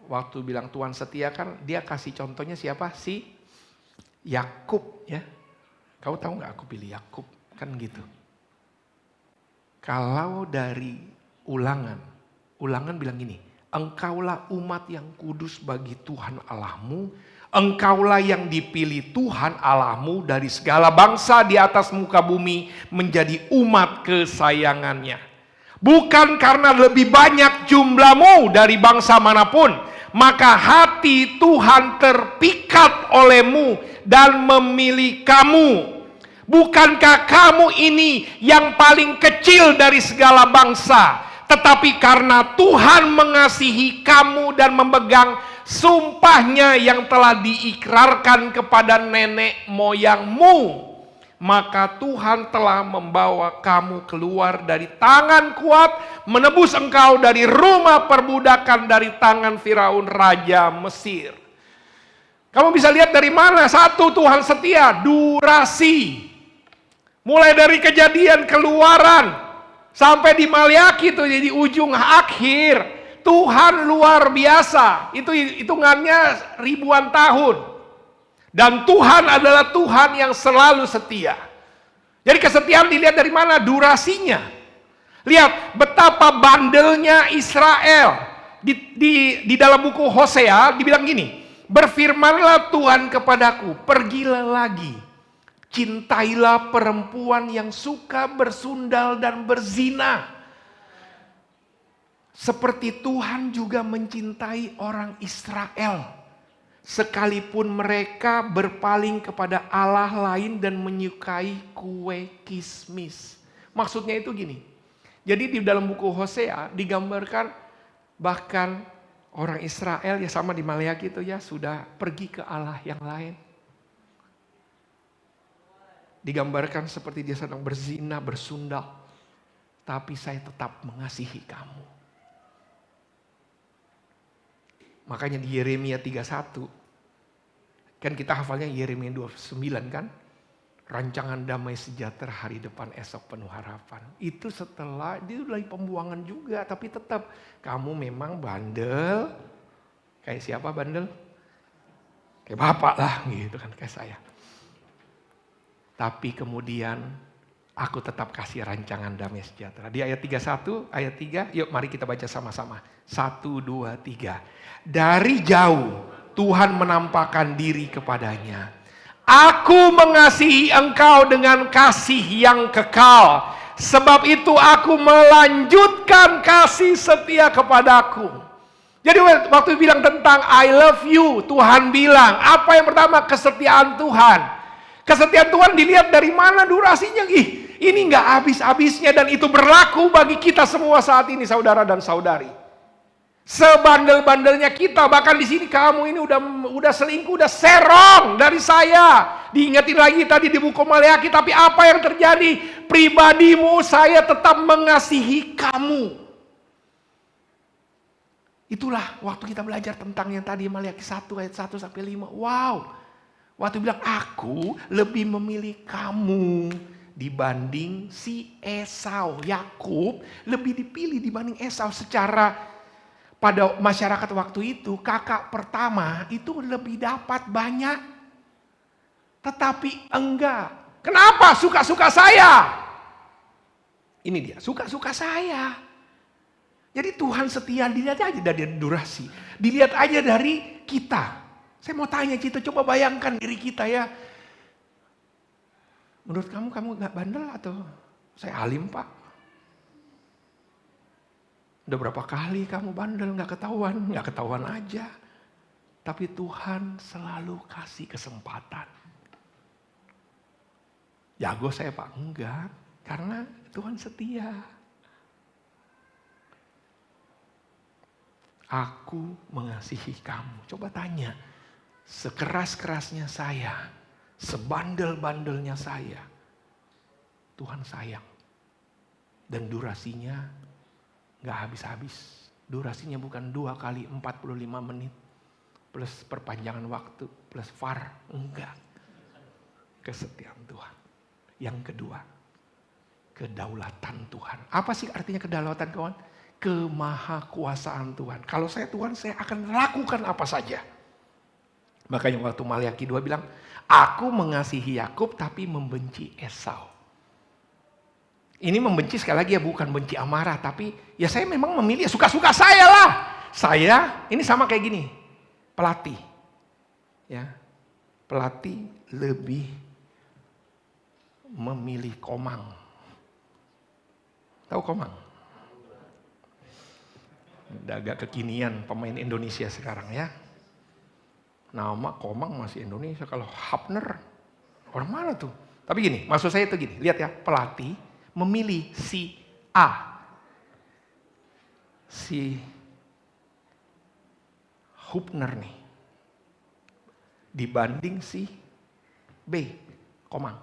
Waktu bilang Tuhan setia kan dia kasih contohnya siapa? Si Yakub ya. Kau tahu gak aku pilih Yakub? Kan gitu. Kalau dari ulangan bilang gini, engkaulah umat yang kudus bagi Tuhan Allahmu, engkaulah yang dipilih Tuhan Allahmu dari segala bangsa di atas muka bumi menjadi umat kesayangannya. Bukan karena lebih banyak jumlahmu dari bangsa manapun, maka hati Tuhan terpikat olehmu dan memilih kamu. Bukankah kamu ini yang paling kecil dari segala bangsa? Tetapi karena Tuhan mengasihi kamu dan memegang sumpahnya yang telah diikrarkan kepada nenek moyangmu, maka Tuhan telah membawa kamu keluar dari tangan kuat, menebus engkau dari rumah perbudakan, dari tangan Firaun Raja Mesir. Kamu bisa lihat dari mana? 1, Tuhan setia, durasi. Mulai dari Kejadian, Keluaran, sampai di Maleakhi itu jadi ujung akhir. Tuhan luar biasa. Itu hitungannya ribuan tahun. Dan Tuhan adalah Tuhan yang selalu setia. Jadi kesetiaan dilihat dari mana? Durasinya. Lihat betapa bandelnya Israel. Di dalam buku Hosea dibilang gini, berfirmanlah Tuhan kepadaku, pergilah lagi. Cintailah perempuan yang suka bersundal dan berzina. Seperti Tuhan juga mencintai orang Israel. Sekalipun mereka berpaling kepada Allah lain dan menyukai kue kismis. Maksudnya itu gini. Jadi di dalam buku Hosea digambarkan bahkan orang Israel ya sama di Maleakhi itu ya sudah pergi ke Allah yang lain. Digambarkan seperti dia sedang berzina, bersundal. Tapi saya tetap mengasihi kamu. Makanya di Yeremia 31. Kan kita hafalnya Yeremia 29 kan. Rancangan damai sejahtera hari depan esok penuh harapan. Itu setelah, dia lagi pembuangan juga. Tapi tetap kamu memang bandel. Kayak siapa bandel? Kayak bapak lah gitu kan, kayak saya. Tapi kemudian aku tetap kasih rancangan damai sejahtera. Di ayat 31, ayat 3, yuk mari kita baca sama-sama. 1, 2, 3. Dari jauh Tuhan menampakkan diri kepadanya. Aku mengasihi engkau dengan kasih yang kekal. Sebab itu aku melanjutkan kasih setia kepadaku. Jadi waktu bilang tentang I love you, Tuhan bilang, apa yang pertama? Kesetiaan Tuhan. Kesetiaan Tuhan dilihat dari mana durasinya. Ini nggak habis-habisnya dan itu berlaku bagi kita semua saat ini, saudara dan saudari. Sebandel-bandelnya kita, bahkan di sini kamu ini udah selingkuh, udah serong dari saya. Diingetin lagi tadi di buku Maleakhi, tapi apa yang terjadi? Pribadimu, saya tetap mengasihi kamu. Itulah waktu kita belajar tentang yang tadi Maleakhi 1 ayat 1 sampai 5. Wow. Waktu bilang aku lebih memilih kamu dibanding si Esau. Yakub lebih dipilih dibanding Esau. Secara pada masyarakat waktu itu, kakak pertama itu lebih dapat banyak. Tetapi enggak. Kenapa? Suka-suka saya. Ini dia, suka-suka saya. Jadi Tuhan setia, dilihat aja dari durasi. Dilihat aja dari kita. Saya mau tanya Cito, coba bayangkan diri kita ya. Menurut kamu gak bandel atau saya alim Pak? Udah berapa kali kamu bandel gak ketahuan aja. Tapi Tuhan selalu kasih kesempatan. Jago saya Pak? Enggak, karena Tuhan setia. Aku mengasihi kamu. Coba tanya, sekeras-kerasnya saya, sebandel-bandelnya saya, Tuhan sayang. Dan durasinya gak habis-habis. Durasinya bukan 2 kali 45 menit. Plus perpanjangan waktu, plus VAR. Enggak. Kesetiaan Tuhan. Yang kedua, kedaulatan Tuhan. Apa sih artinya kedaulatan kawan? Kemahakuasaan Tuhan. Kalau saya Tuhan, saya akan lakukan apa saja. Makanya waktu Maleakhi 2 bilang, aku mengasihi Yakub tapi membenci Esau. Ini membenci sekali lagi ya bukan benci amarah, tapi ya saya memang memilih suka-suka saya lah. Saya ini sama kayak gini, pelatih. Ya, pelatih lebih memilih Komang. Tahu Komang? Udah agak kekinian pemain Indonesia sekarang ya. Nama Komang masih Indonesia. Kalau Hapner, orang mana tuh? Tapi gini, maksud saya itu gini. Lihat ya, pelatih memilih si A. Si Hupner nih. Dibanding si B, Komang.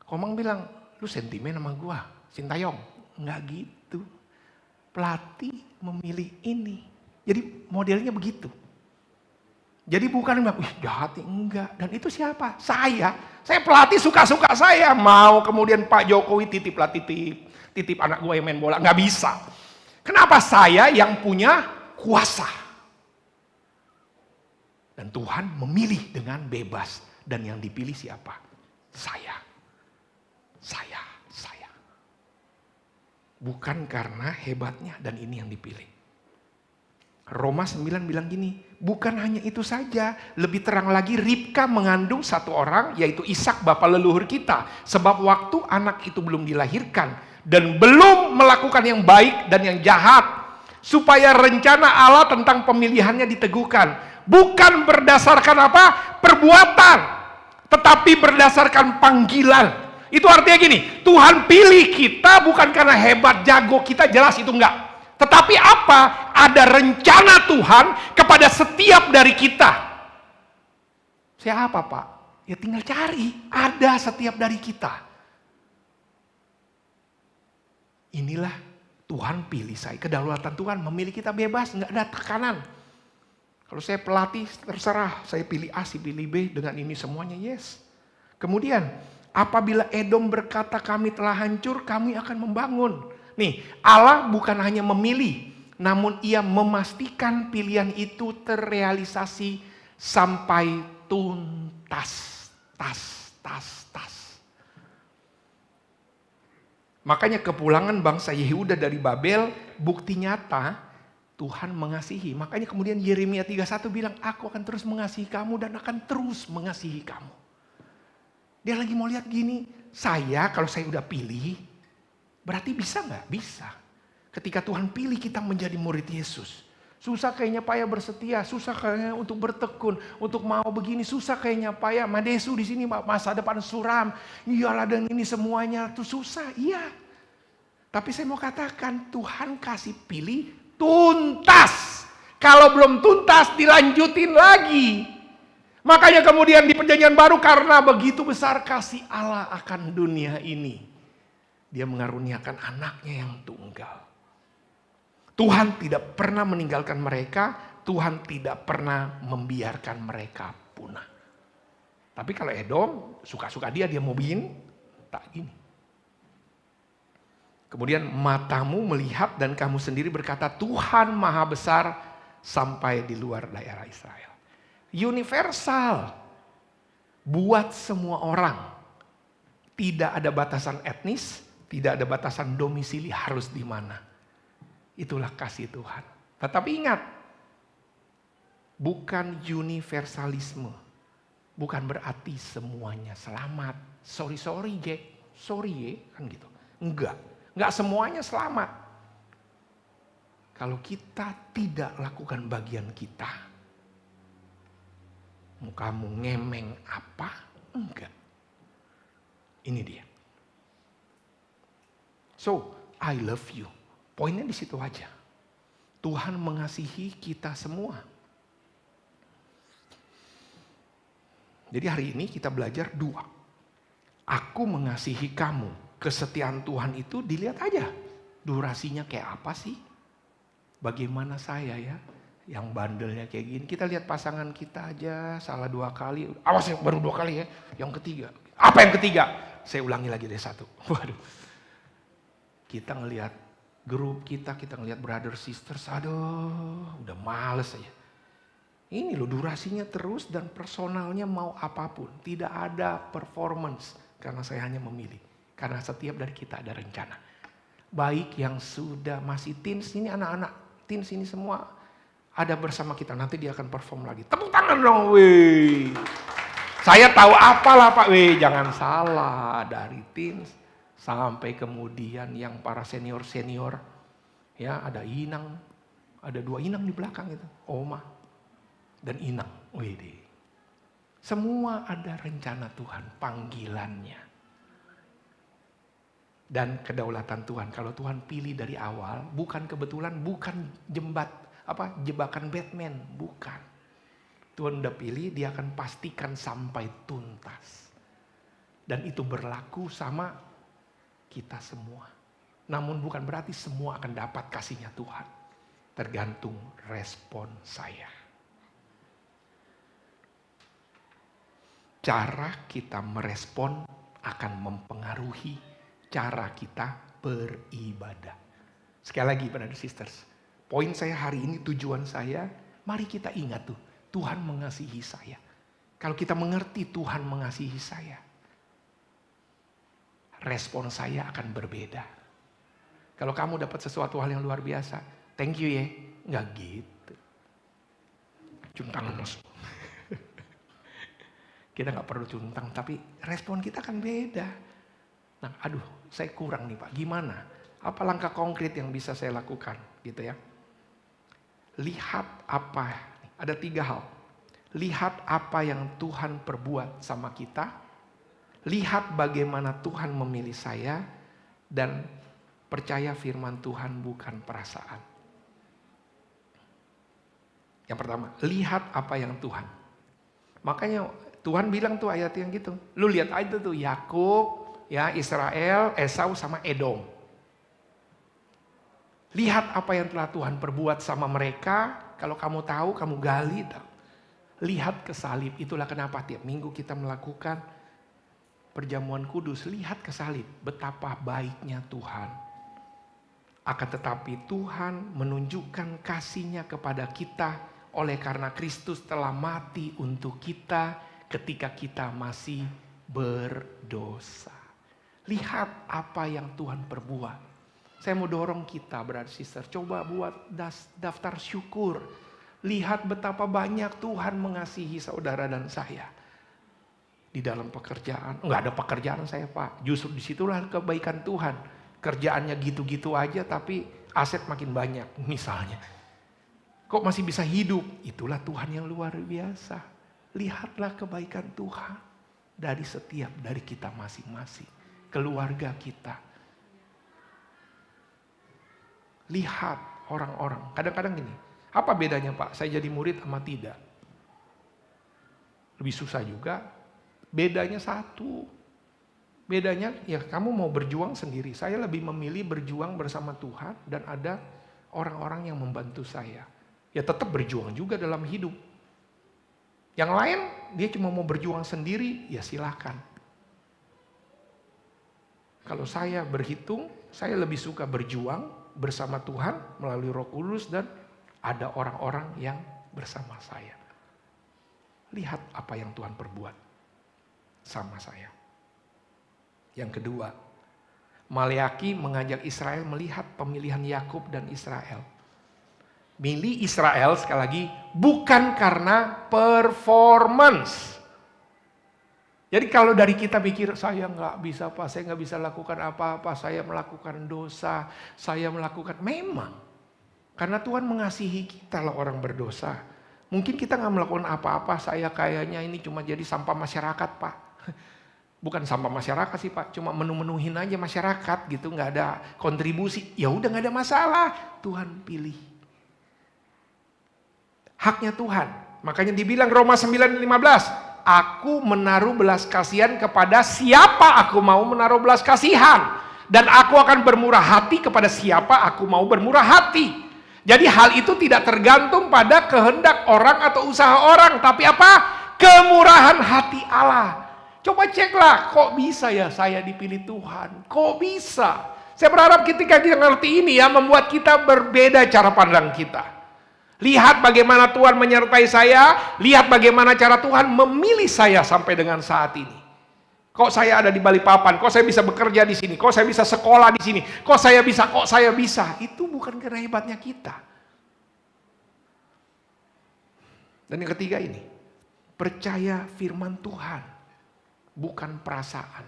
Komang bilang, lu sentimen sama gua, Sintayong. Enggak gitu. Pelatih memilih ini. Jadi modelnya begitu. Jadi bukan jahat, enggak. Dan itu siapa? Saya pelatih suka-suka saya. Mau kemudian Pak Jokowi titip anak gue yang main bola. Nggak bisa. Kenapa? Saya yang punya kuasa. Dan Tuhan memilih dengan bebas. Dan yang dipilih siapa? Saya. Bukan karena hebatnya dan ini yang dipilih. Roma 9 bilang gini, bukan hanya itu saja, lebih terang lagi Ribka mengandung satu orang yaitu Ishak bapa leluhur kita. Sebab waktu anak itu belum dilahirkan dan belum melakukan yang baik dan yang jahat. Supaya rencana Allah tentang pemilihannya diteguhkan. Bukan berdasarkan apa? Perbuatan. Tetapi berdasarkan panggilan. Itu artinya gini, Tuhan pilih kita bukan karena hebat, jago, kita jelas itu enggak. Tetapi apa? Ada rencana Tuhan kepada setiap dari kita. Siapa Pak? Ya tinggal cari, ada setiap dari kita. Inilah Tuhan pilih saya, kedaulatan Tuhan memilih kita bebas, enggak ada tekanan. Kalau saya pelatih terserah, saya pilih A, si pilih B dengan ini semuanya yes. Kemudian apabila Edom berkata kami telah hancur, kami akan membangun. Nih, Allah bukan hanya memilih, namun ia memastikan pilihan itu terrealisasi sampai tuntas. Tas. Makanya kepulangan bangsa Yehuda dari Babel bukti nyata Tuhan mengasihi. Makanya kemudian Yeremia 31 bilang, aku akan terus mengasihi kamu dan akan terus mengasihi kamu. Dia lagi mau lihat gini, kalau saya udah pilih, berarti bisa nggak? Bisa. Ketika Tuhan pilih kita menjadi murid Yesus. Susah kayaknya payah bersetia, susah kayaknya untuk bertekun, untuk mau begini, susah kayaknya payah. Madesu di sini masa depan suram, iyalah dan ini semuanya tuh susah, iya. Tapi saya mau katakan Tuhan kasih pilih tuntas. Kalau belum tuntas dilanjutin lagi. Makanya kemudian di Perjanjian Baru karena begitu besar kasih Allah akan dunia ini, Dia mengaruniakan anaknya yang tunggal. Tuhan tidak pernah meninggalkan mereka, Tuhan tidak pernah membiarkan mereka punah. Tapi kalau Edom, suka-suka dia mau bikin, tak gini. Kemudian matamu melihat dan kamu sendiri berkata, Tuhan maha besar sampai di luar daerah Israel. Universal, buat semua orang. Tidak ada batasan etnis, tidak ada batasan domisili harus di mana. Itulah kasih Tuhan. Tetapi ingat, bukan universalisme. Bukan berarti semuanya selamat. Sorry kan gitu. Enggak semuanya selamat. Kalau kita tidak lakukan bagian kita, mau kamu ngemeng apa? Enggak. Ini dia. So, I love you. Poinnya di situ aja. Tuhan mengasihi kita semua. Jadi hari ini kita belajar 2. Aku mengasihi kamu. Kesetiaan Tuhan itu dilihat aja. Durasinya kayak apa sih? Bagaimana saya ya? Yang bandelnya kayak gini. Kita lihat pasangan kita aja salah 2 kali. Awas ya, baru 2 kali ya. Yang ketiga. Apa yang ketiga? Saya ulangi lagi deh 1. Waduh. Kita ngelihat grup kita ngelihat brother sisters, aduh udah males aja. Ini loh durasinya terus dan personalnya mau apapun. Tidak ada performance karena saya hanya memilih. Karena setiap dari kita ada rencana. Baik yang sudah masih teens, ini anak-anak teens ini semua ada bersama kita. Nanti dia akan perform lagi. Tepuk tangan dong, weh. Saya tahu apalah Pak, weh jangan salah. Dari teens sampai kemudian yang para senior-senior, ya ada Inang, ada 2 Inang di belakang itu, Oma dan Inang. Wede. Semua ada rencana Tuhan, panggilannya. Dan kedaulatan Tuhan. Kalau Tuhan pilih dari awal, bukan kebetulan, bukan jebakan Batman, bukan. Tuhan udah pilih, dia akan pastikan sampai tuntas. Dan itu berlaku sama kita semua. Namun bukan berarti semua akan dapat kasihnya Tuhan. Tergantung respon saya. Cara kita merespon akan mempengaruhi cara kita beribadah. Sekali lagi brother sisters. Poin saya hari ini, tujuan saya, mari kita ingat tuh. Tuhan mengasihi saya. Kalau kita mengerti Tuhan mengasihi saya, respon saya akan berbeda. Kalau kamu dapat sesuatu hal yang luar biasa, thank you ya. Enggak gitu. Cium tangan mas. Kita gak perlu cuntang, tapi respon kita akan beda. Nah, saya kurang nih Pak, gimana? Apa langkah konkret yang bisa saya lakukan? Gitu ya. Lihat apa, ada 3 hal. Lihat apa yang Tuhan perbuat sama kita. Lihat bagaimana Tuhan memilih saya dan percaya firman Tuhan bukan perasaan. Yang pertama, lihat apa yang Tuhan. Makanya Tuhan bilang tuh ayat yang gitu. Lu lihat aja tuh Yakub, ya Israel, Esau sama Edom. Lihat apa yang telah Tuhan perbuat sama mereka. Kalau kamu tahu, kamu gali. Lihat ke salib. Itulah kenapa tiap minggu kita melakukan perjamuan kudus. Lihat ke salib. Betapa baiknya Tuhan. Akan tetapi Tuhan menunjukkan kasih-Nya kepada kita oleh karena Kristus telah mati untuk kita ketika kita masih berdosa. Lihat apa yang Tuhan perbuat. Saya mau dorong kita, brother sister, coba buat daftar syukur. Lihat betapa banyak Tuhan mengasihi saudara dan saya. Di dalam pekerjaan, enggak ada pekerjaan saya Pak. Justru disitulah kebaikan Tuhan. Kerjaannya gitu-gitu aja tapi aset makin banyak misalnya. Kok masih bisa hidup? Itulah Tuhan yang luar biasa. Lihatlah kebaikan Tuhan dari kita masing-masing. Keluarga kita. Lihat orang-orang. Kadang-kadang gini, apa bedanya Pak? Saya jadi murid sama tidak? Lebih susah juga. Bedanya satu. Bedanya ya kamu mau berjuang sendiri. Saya lebih memilih berjuang bersama Tuhan dan ada orang-orang yang membantu saya. Ya tetap berjuang juga dalam hidup. Yang lain dia cuma mau berjuang sendiri, ya silakan. Kalau saya berhitung, saya lebih suka berjuang bersama Tuhan melalui Roh Kudus dan ada orang-orang yang bersama saya. Lihat apa yang Tuhan perbuat sama saya. Yang kedua, Maleaki mengajak Israel melihat pemilihan Yakub dan Israel. Milih Israel sekali lagi bukan karena performance. Jadi kalau dari kita pikir saya nggak bisa Pak, saya nggak bisa lakukan apa-apa, saya melakukan dosa, saya melakukan memang karena Tuhan mengasihi kita lah orang berdosa. Mungkin kita nggak melakukan apa-apa, saya kayaknya ini cuma jadi sampah masyarakat Pak. Bukan sampah masyarakat sih Pak, cuma menu-menuhin aja masyarakat gitu, nggak ada kontribusi. Ya udah nggak ada masalah, Tuhan pilih. Haknya Tuhan. Makanya dibilang Roma 9:15, aku menaruh belas kasihan kepada siapa aku mau menaruh belas kasihan. Dan aku akan bermurah hati kepada siapa aku mau bermurah hati. Jadi hal itu tidak tergantung pada kehendak orang atau usaha orang. Tapi apa? Kemurahan hati Allah. Coba ceklah, kok bisa ya saya dipilih Tuhan? Kok bisa? Saya berharap ketika kita ngerti ini ya, membuat kita berbeda cara pandang kita. Lihat bagaimana Tuhan menyertai saya, lihat bagaimana cara Tuhan memilih saya sampai dengan saat ini. Kok saya ada di Balikpapan, kok saya bisa bekerja di sini, kok saya bisa sekolah di sini, kok saya bisa. Itu bukan karena hebatnya kita. Dan yang ketiga ini, percaya firman Tuhan. Bukan perasaan.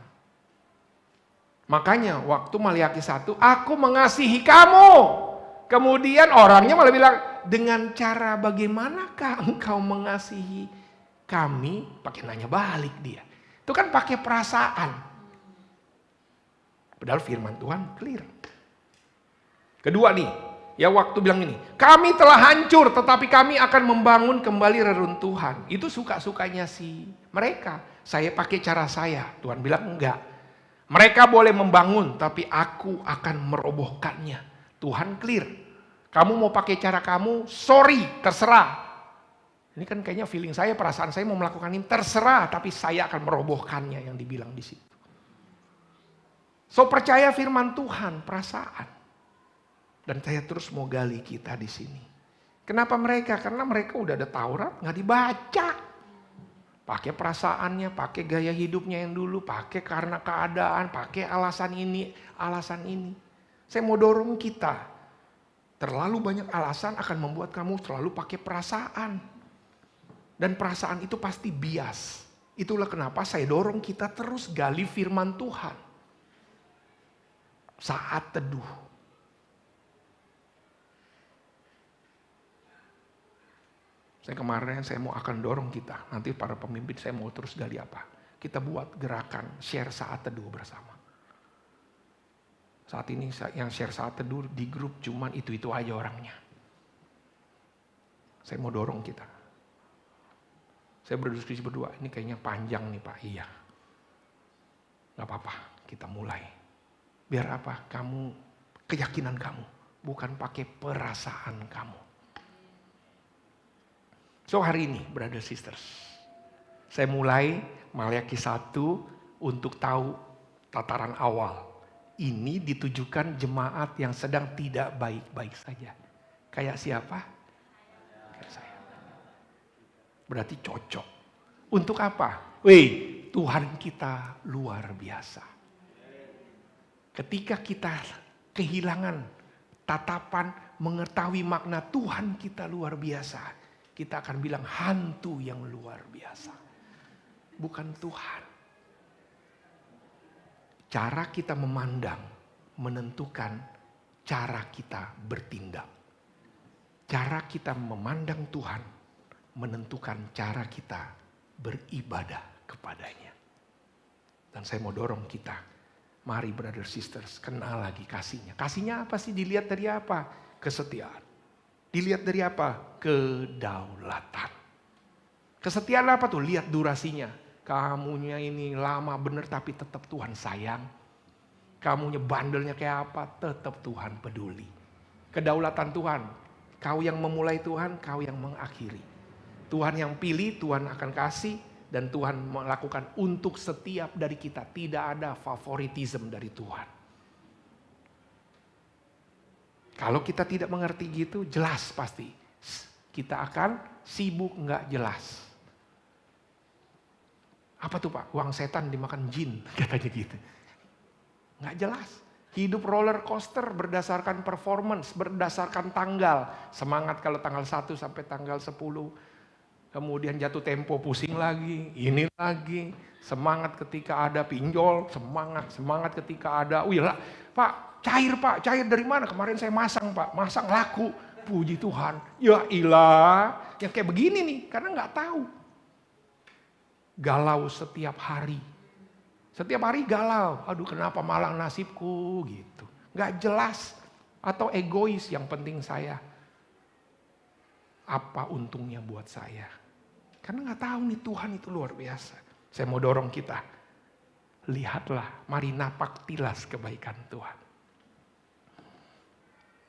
Makanya waktu Maleaki 1, aku mengasihi kamu. Kemudian orangnya malah bilang, dengan cara bagaimanakah engkau mengasihi kami? Pakai nanya balik dia. Itu kan pakai perasaan. Padahal firman Tuhan clear. Kedua nih, ya waktu bilang ini, kami telah hancur tetapi kami akan membangun kembali reruntuhan. Itu suka-sukanya si mereka. Saya pakai cara saya. Tuhan bilang enggak. Mereka boleh membangun, tapi aku akan merobohkannya. Tuhan clear. Kamu mau pakai cara kamu, sorry, terserah. Ini kan kayaknya feeling saya, perasaan saya mau melakukan ini, terserah. Tapi saya akan merobohkannya yang dibilang di situ. So percaya firman Tuhan, perasaan. Dan saya terus mau gali kita di sini. Kenapa mereka? Karena mereka udah ada Taurat, nggak dibaca. Pakai perasaannya, pakai gaya hidupnya yang dulu, pakai karena keadaan, pakai alasan ini, alasan ini. Saya mau dorong kita. Terlalu banyak alasan akan membuat kamu terlalu pakai perasaan. Dan perasaan itu pasti bias. Itulah kenapa saya dorong kita terus gali firman Tuhan. Saat teduh. Saya mau akan dorong kita. Nanti para pemimpin saya mau terus gali apa. Kita buat gerakan share saat teduh bersama. Saat ini yang share saat teduh di grup cuman itu-itu aja orangnya. Saya mau dorong kita. Saya berdiskusi berdua, ini kayaknya panjang nih Pak. Iya. Gak apa-apa, kita mulai. Biar apa? Kamu, keyakinan kamu. Bukan pakai perasaan kamu. So hari ini, brother sisters, saya mulai Maleaki 1 untuk tahu tataran awal. ini ditujukan jemaat yang sedang tidak baik-baik saja. Kayak siapa? Kayak saya. Berarti cocok. Untuk apa? Tuhan kita luar biasa. Ketika kita kehilangan tatapan mengetahui makna Tuhan kita luar biasa, kita akan bilang hantu yang luar biasa. Bukan Tuhan. Cara kita memandang menentukan cara kita bertindak. Cara kita memandang Tuhan menentukan cara kita beribadah kepadanya. Dan saya mau dorong kita, mari brother sisters, kenal lagi kasihnya. Kasihnya apa sih? Dilihat dari apa? Kesetiaan. Dilihat dari apa? Kedaulatan. Kesetiaan apa tuh? Lihat durasinya. Kamunya ini lama bener tapi tetap Tuhan sayang. Kamunya bandelnya kayak apa? Tetap Tuhan peduli. Kedaulatan Tuhan. Kau yang memulai Tuhan, kau yang mengakhiri. Tuhan yang pilih, Tuhan akan kasih. Dan Tuhan melakukan untuk setiap dari kita. Tidak ada favoritism dari Tuhan. Kalau kita tidak mengerti gitu, jelas pasti. Kita akan sibuk gak jelas. Apa tuh Pak? Uang setan dimakan jin, katanya gitu. Gak jelas. Hidup roller coaster berdasarkan performance, berdasarkan tanggal. Semangat kalau tanggal 1 sampai tanggal 10. Kemudian jatuh tempo pusing lagi, ini lagi. Semangat ketika ada pinjol, semangat ketika ada, Pak, cair dari mana? Kemarin saya masang Pak, masang laku. Puji Tuhan, ya ilah. Yang kayak begini nih, karena gak tahu. Galau setiap hari. Setiap hari galau. Aduh kenapa malang nasibku gitu. Gak jelas. Atau egois yang penting saya. Apa untungnya buat saya. Karena gak tahu nih Tuhan itu luar biasa. Saya mau dorong kita. Lihatlah, mari napaktilas kebaikan Tuhan.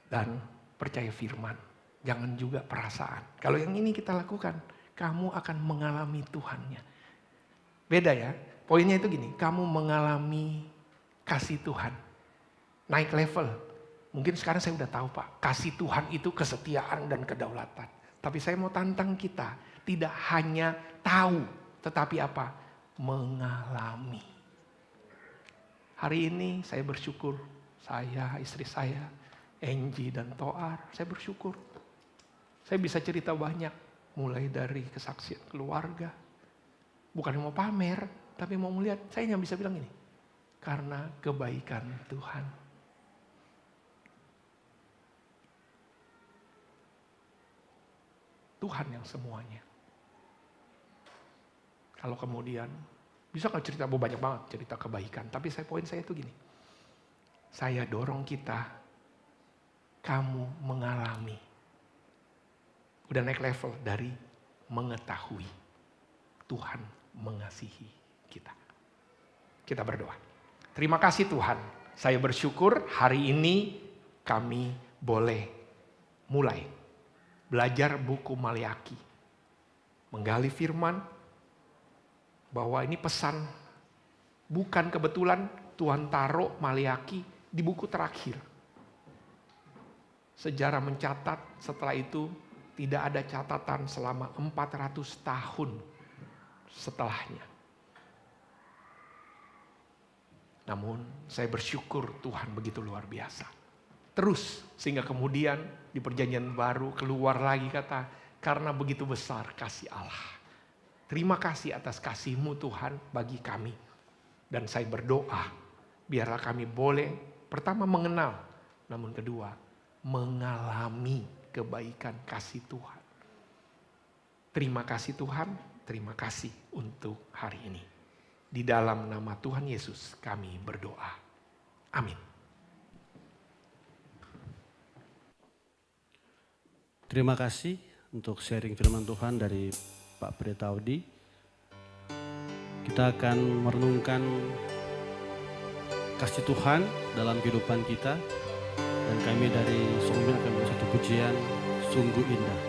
Dan percaya firman. Jangan juga perasaan. Kalau yang ini kita lakukan, kamu akan mengalami Tuhannya. Beda ya, poinnya itu gini, kamu mengalami kasih Tuhan, naik level. Mungkin sekarang saya udah tahu Pak, kasih Tuhan itu kesetiaan dan kedaulatan. Tapi saya mau tantang kita, tidak hanya tahu, tetapi apa? Mengalami. Hari ini saya bersyukur, saya, istri saya, Angie dan Toar, saya bersyukur. Saya bisa cerita banyak, mulai dari kesaksian keluarga. Bukan mau pamer, tapi mau melihat. Saya yang bisa bilang ini. Karena kebaikan Tuhan. Tuhan yang semuanya. Kalau kemudian, bisa gak cerita banyak banget cerita kebaikan. Tapi poin saya itu gini. Saya dorong kita, kamu mengalami. Udah naik level dari mengetahui. Tuhan mengasihi kita. Kita berdoa. Terima kasih Tuhan. Saya bersyukur hari ini kami boleh mulai belajar buku Maleakhi. Menggali firman bahwa ini pesan bukan kebetulan Tuhan taruh Maleakhi di buku terakhir. Sejarah mencatat setelah itu tidak ada catatan selama 400 tahun setelahnya. Namun saya bersyukur Tuhan begitu luar biasa. Terus sehingga kemudian di perjanjian baru keluar lagi kata, karena begitu besar kasih Allah. Terima kasih atas kasih-Mu Tuhan bagi kami. Dan saya berdoa biarlah kami boleh pertama mengenal, namun kedua mengalami kebaikan kasih Tuhan. Terima kasih Tuhan. Terima kasih untuk hari ini. Di dalam nama Tuhan Yesus kami berdoa. Amin. Terima kasih untuk sharing firman Tuhan dari Pak Pendeta Audi. Kita akan merenungkan kasih Tuhan dalam kehidupan kita. Dan kami dari Songbil akan membuat satu pujian sungguh indah.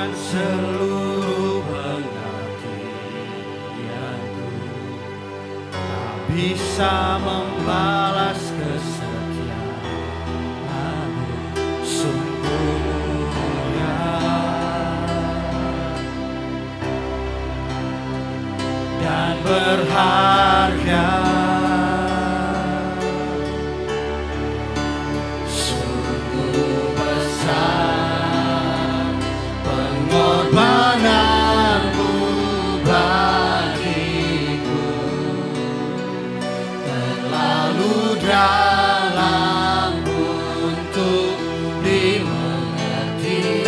Bahkan seluruh pengabdianku tak bisa membalas kesetiaanmu. Sungguh mulia dan berharga. Pengorbananmu bagiku terlalu dalam untuk dimengerti.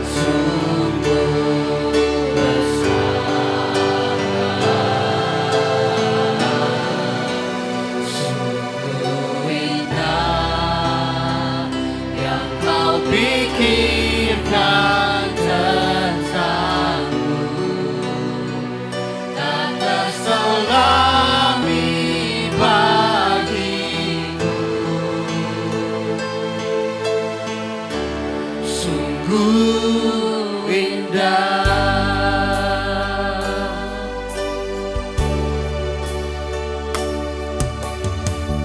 Sungguh besar, sungguh indah yang kau pikirkan tentangku, tak terselami bagiku. Sungguh indah.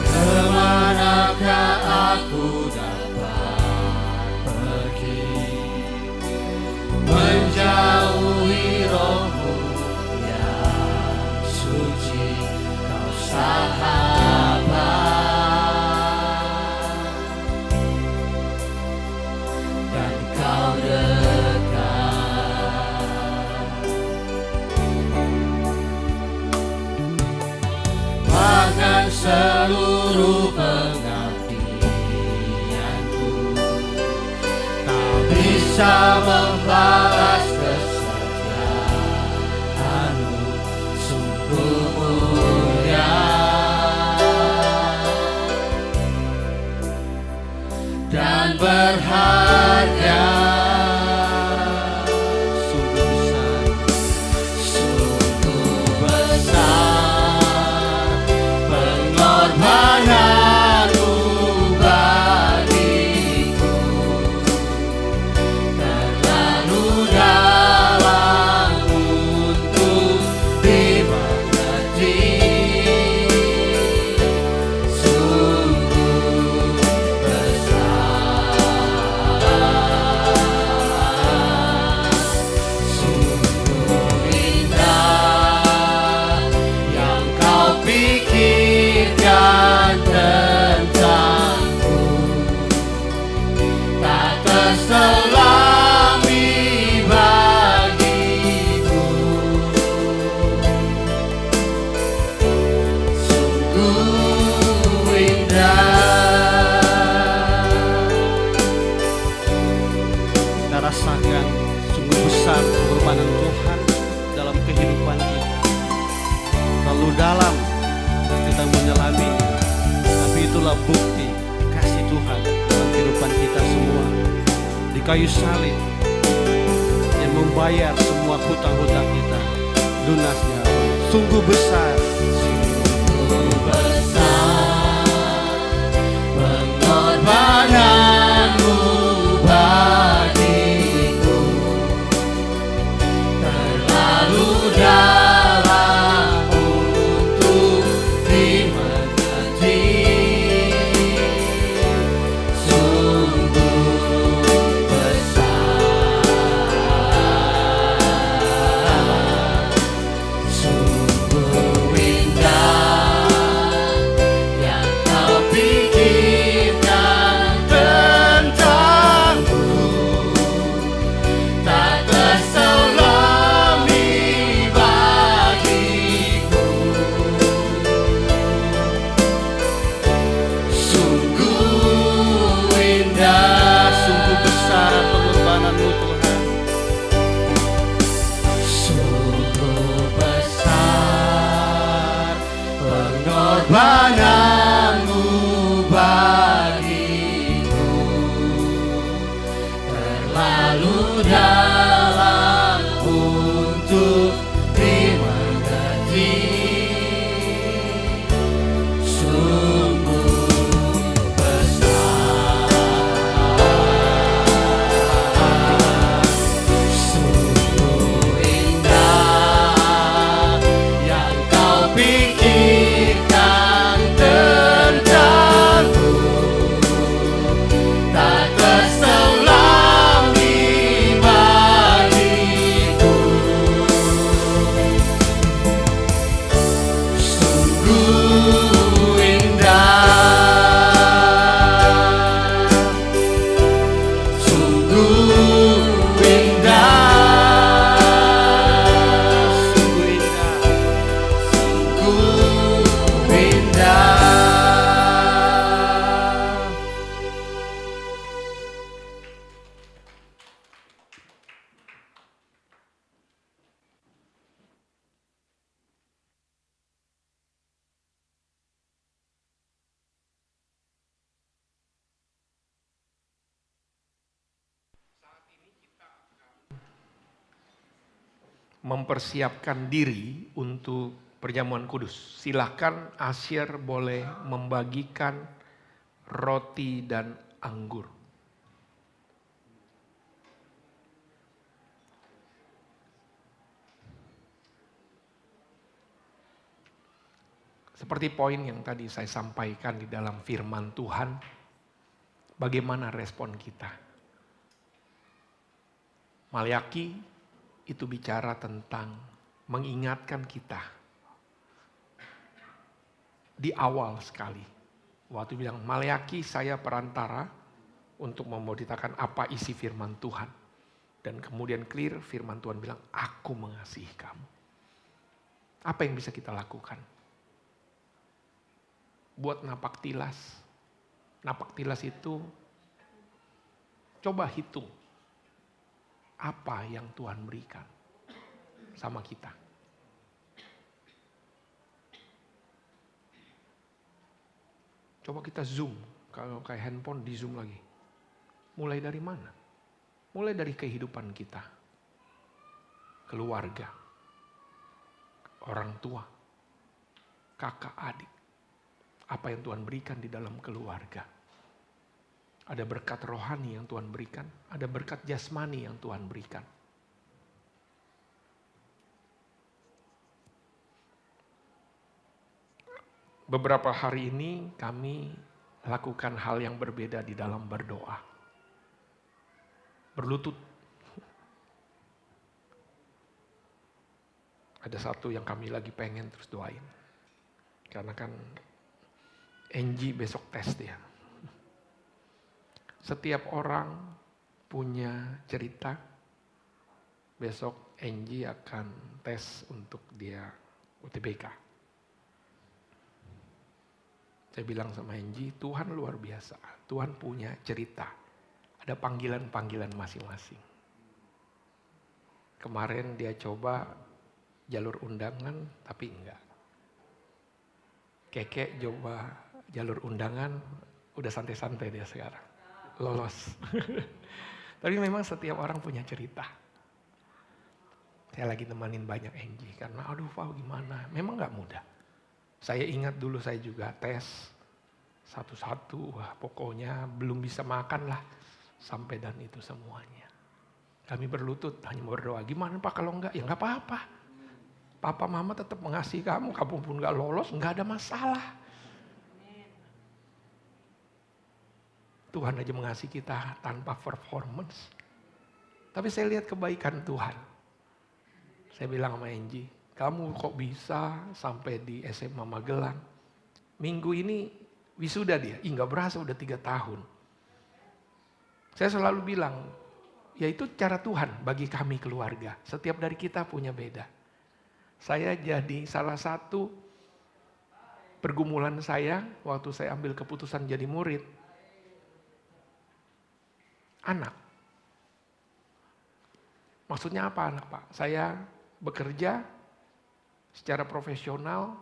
Kemanakah aku dapat pergi menjauhi rohmu yang suci, kau sahabat dan kau dekat. Bahkan seluruh pengabdianku tak bisa membalas kesetiaanmu. Sungguh mulia dan berharga. Sungguh besar pengorbananmu bagiku, terlalu dalam untuk dimengerti. Sungguh besar, sungguh indah yang kau pikirkan tentangku, tak terselami bagiku. Sungguh indah. Kita rasakan sungguh besar pengorbanan Tuhan dalam kehidupan kita. Terlalu dalam kita menyelami, tapi itulah bukti kasih Tuhan dalam kehidupan kita semua. Di kayu salib yang membayar semua hutang-hutang kita, lunasnya sungguh besar. Sungguh besar pengorbananmu bagiku, terlalu dalam untuk dimengerti. Sungguh besar, sungguh mempersiapkan diri untuk perjamuan kudus. Silahkan Asyir boleh membagikan roti dan anggur. Seperti poin yang tadi saya sampaikan di dalam firman Tuhan, bagaimana respon kita? Maliaki itu bicara tentang mengingatkan kita di awal sekali. Waktu bilang, Maliaki saya perantara untuk memberitakan apa isi firman Tuhan. Dan kemudian clear firman Tuhan bilang, aku mengasihi kamu. Apa yang bisa kita lakukan? Buat napak tilas. Napak tilas itu coba hitung apa yang Tuhan berikan sama kita. Coba kita zoom, kalau kayak handphone di zoom lagi. Mulai dari mana? Mulai dari kehidupan kita. Keluarga. Orang tua. Kakak adik. Apa yang Tuhan berikan di dalam keluarga. Ada berkat rohani yang Tuhan berikan. Ada berkat jasmani yang Tuhan berikan. Beberapa hari ini kami lakukan hal yang berbeda di dalam berdoa. Berlutut. Ada satu yang kami lagi pengen terus doain. Karena kan Angie besok tes dia. Setiap orang punya cerita. Besok Angie akan tes untuk dia UTBK. Saya bilang sama Angie, Tuhan luar biasa. Tuhan punya cerita. Ada panggilan-panggilan masing-masing. Kemarin dia coba jalur undangan, tapi enggak. Keke coba jalur undangan, udah santai-santai dia sekarang. Lolos. Tapi memang setiap orang punya cerita. Saya lagi nemenin banyak Angie, karena aduh Pak gimana, memang gak mudah. Saya ingat dulu saya juga tes satu-satu, wah pokoknya belum bisa makan lah sampai dan itu semuanya. Kami berlutut hanya berdoa, gimana Pak kalau enggak? Ya enggak apa-apa. Papa mama tetap mengasihi kamu, kamu pun enggak lolos, enggak ada masalah. Tuhan aja mengasihi kita tanpa performance. Tapi saya lihat kebaikan Tuhan. Saya bilang sama Angie, kamu kok bisa sampai di SMA Magelang. Minggu ini wisuda dia, nggak berasa udah 3 tahun. Saya selalu bilang, ya itu cara Tuhan bagi kami keluarga. Setiap dari kita punya beda. Saya jadi salah satu pergumulan saya waktu saya ambil keputusan jadi murid. Anak. Maksudnya apa anak Pak? Saya bekerja secara profesional,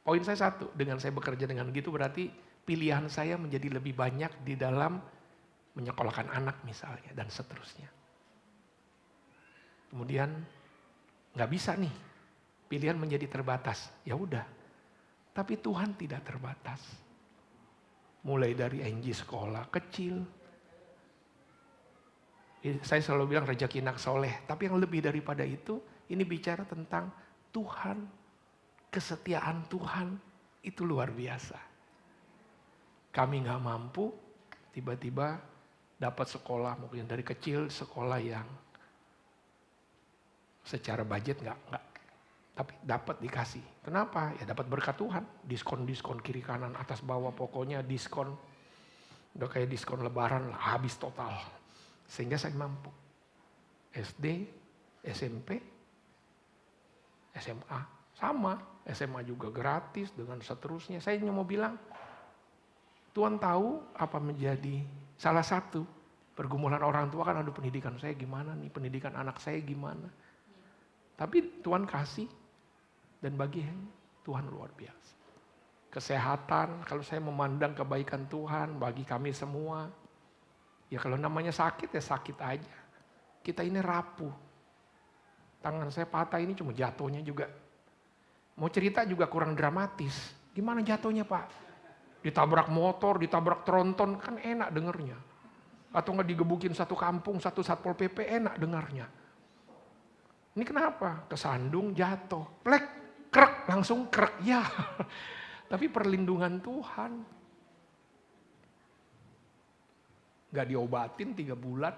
poin saya satu, dengan saya bekerja dengan gitu berarti pilihan saya menjadi lebih banyak di dalam menyekolahkan anak misalnya dan seterusnya. Kemudian nggak bisa nih, pilihan menjadi terbatas. Ya udah, tapi Tuhan tidak terbatas. Mulai dari Angie sekolah kecil, saya selalu bilang rezeki anak soleh, tapi yang lebih daripada itu, ini bicara tentang Tuhan, kesetiaan Tuhan itu luar biasa. Kami nggak mampu, tiba-tiba dapat sekolah mungkin dari kecil, sekolah yang secara budget nggak, tapi dapat dikasih. Kenapa? Ya dapat berkat Tuhan, diskon kiri kanan atas bawah, pokoknya diskon, udah kayak diskon lebaran lah, habis total. Sehingga saya mampu. SD, SMP, SMA, sama. SMA juga gratis dengan seterusnya. Saya hanya mau bilang, Tuhan tahu apa menjadi salah satu pergumulan orang tua kan, aduh pendidikan saya gimana nih, pendidikan anak saya gimana. Tapi Tuhan kasih, dan bagi Tuhan luar biasa. Kesehatan, kalau saya memandang kebaikan Tuhan bagi kami semua, ya kalau namanya sakit ya sakit aja. Kita ini rapuh. Tangan saya patah ini cuma jatuhnya juga. Mau cerita juga kurang dramatis. Gimana jatuhnya Pak? Ditabrak motor, ditabrak tronton, kan enak dengernya. Atau nggak digebukin satu kampung, satu satpol PP, enak dengarnya. Ini kenapa? Kesandung, jatuh, plek, krek, langsung krek. Ya, tapi perlindungan Tuhan. Nggak diobatin 3 bulan.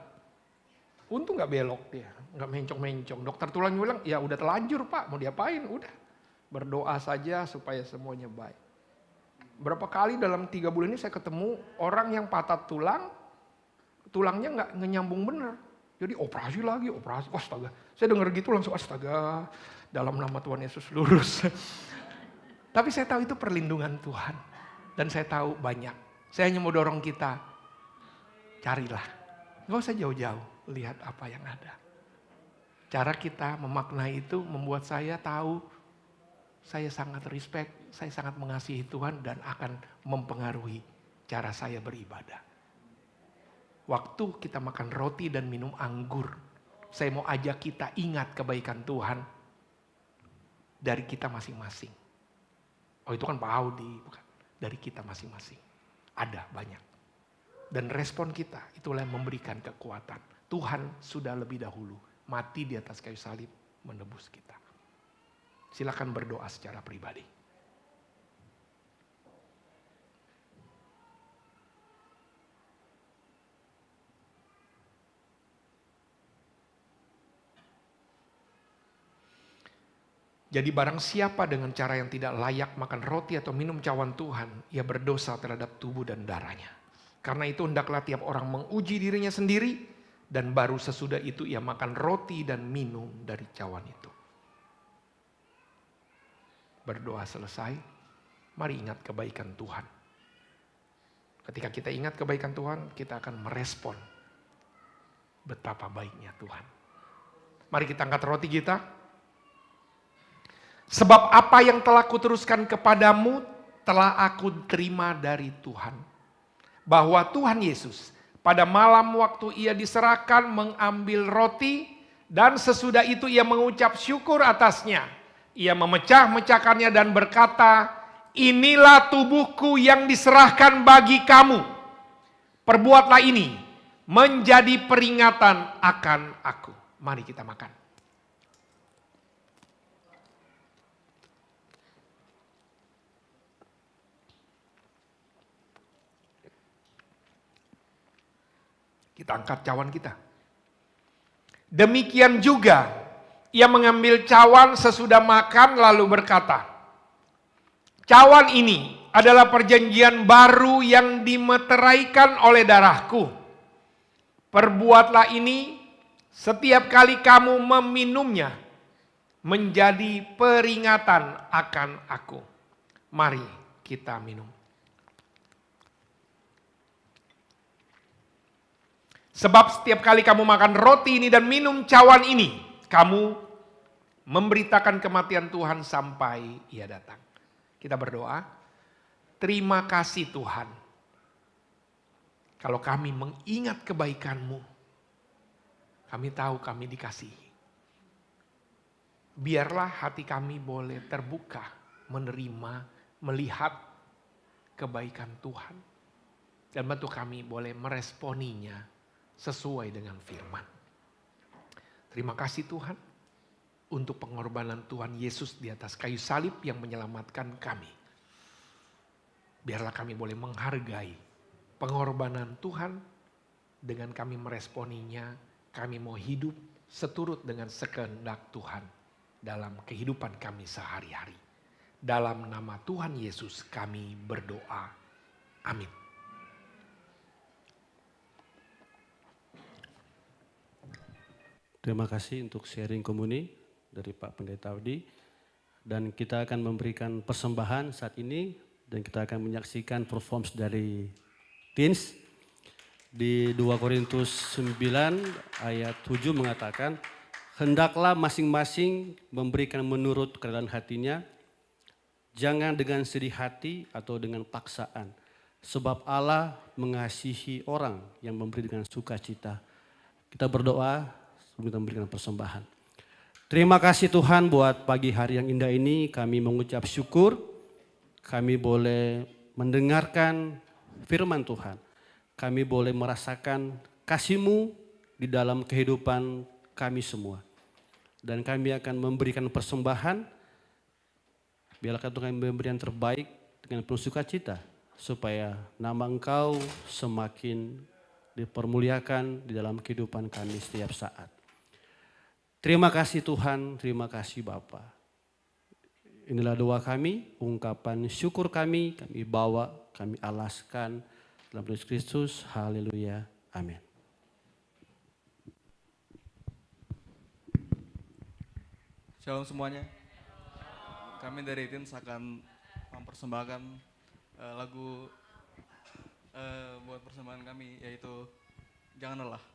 Untung nggak belok dia, nggak mencong-mencong. Dokter tulang bilang, ya udah telanjur Pak, mau diapain? Udah, berdoa saja supaya semuanya baik. Berapa kali dalam 3 bulan ini saya ketemu orang yang patah tulang, tulangnya nggak nyambung bener. Jadi operasi lagi, operasi. Wah, astaga. Saya dengar gitu langsung astaga. Dalam nama Tuhan Yesus lurus. Tapi saya tahu itu perlindungan Tuhan. Dan saya tahu banyak. Saya hanya mau dorong kita. Carilah. Gak usah jauh-jauh. Lihat apa yang ada. Cara kita memaknai itu membuat saya tahu. Saya sangat respect. Saya sangat mengasihi Tuhan dan akan mempengaruhi cara saya beribadah. Waktu kita makan roti dan minum anggur, saya mau ajak kita ingat kebaikan Tuhan dari kita masing-masing. Oh itu kan Pak Audi, bukan. Dari kita masing-masing. Ada banyak. Dan respon kita itulah yang memberikan kekuatan. Tuhan sudah lebih dahulu mati di atas kayu salib menebus kita. Silakan berdoa secara pribadi. Jadi barang siapa dengan cara yang tidak layak makan roti atau minum cawan Tuhan, ia berdosa terhadap tubuh dan darahnya. Karena itu hendaklah tiap orang menguji dirinya sendiri, dan baru sesudah itu ia makan roti dan minum dari cawan itu. Berdoa selesai, mari ingat kebaikan Tuhan. Ketika kita ingat kebaikan Tuhan, kita akan merespon betapa baiknya Tuhan. Mari kita angkat roti kita. Sebab apa yang telah kuteruskan kepadamu telah aku terima dari Tuhan. Bahwa Tuhan Yesus pada malam waktu ia diserahkan mengambil roti dan sesudah itu ia mengucap syukur atasnya. Ia memecah-mecahkannya dan berkata, inilah tubuhku yang diserahkan bagi kamu. Perbuatlah ini menjadi peringatan akan aku. Mari kita makan. Kita angkat cawan kita. Demikian juga ia mengambil cawan sesudah makan lalu berkata, cawan ini adalah perjanjian baru yang dimeteraikan oleh darahku. Perbuatlah ini setiap kali kamu meminumnya menjadi peringatan akan aku. Mari kita minum. Sebab setiap kali kamu makan roti ini dan minum cawan ini, kamu memberitakan kematian Tuhan sampai ia datang. Kita berdoa, terima kasih Tuhan. Kalau kami mengingat kebaikan-Mu, kami tahu kami dikasihi. Biarlah hati kami boleh terbuka, menerima, melihat kebaikan Tuhan. Dan bantu kami boleh meresponinya sesuai dengan firman. Terima kasih Tuhan untuk pengorbanan Tuhan Yesus di atas kayu salib yang menyelamatkan kami. Biarlah kami boleh menghargai pengorbanan Tuhan dengan kami meresponinya. Kami mau hidup seturut dengan sekehendak Tuhan dalam kehidupan kami sehari-hari. Dalam nama Tuhan Yesus kami berdoa. Amin. Terima kasih untuk sharing komuni dari Pak Pendeta Audi. Dan kita akan memberikan persembahan saat ini. Dan kita akan menyaksikan performance dari Teens. Di 2 Korintus 9 ayat 7 mengatakan, hendaklah masing-masing memberikan menurut kerelaan hatinya, jangan dengan sedih hati atau dengan paksaan. Sebab Allah mengasihi orang yang memberi dengan sukacita. Kita berdoa, kita memberikan persembahan. Terima kasih Tuhan buat pagi hari yang indah ini, kami mengucap syukur, kami boleh mendengarkan firman Tuhan. Kami boleh merasakan kasih-Mu di dalam kehidupan kami semua. Dan kami akan memberikan persembahan, biarlah Tuhan memberi yang terbaik dengan penuh sukacita, supaya nama Engkau semakin dipermuliakan di dalam kehidupan kami setiap saat. Terima kasih Tuhan, terima kasih Bapa. Inilah doa kami, ungkapan syukur kami bawa, kami alaskan dalam Yesus Kristus. Haleluya. Amin. Shalom semuanya. Kami dari Teens akan mempersembahkan lagu buat persembahan kami, yaitu Jangan Lelah.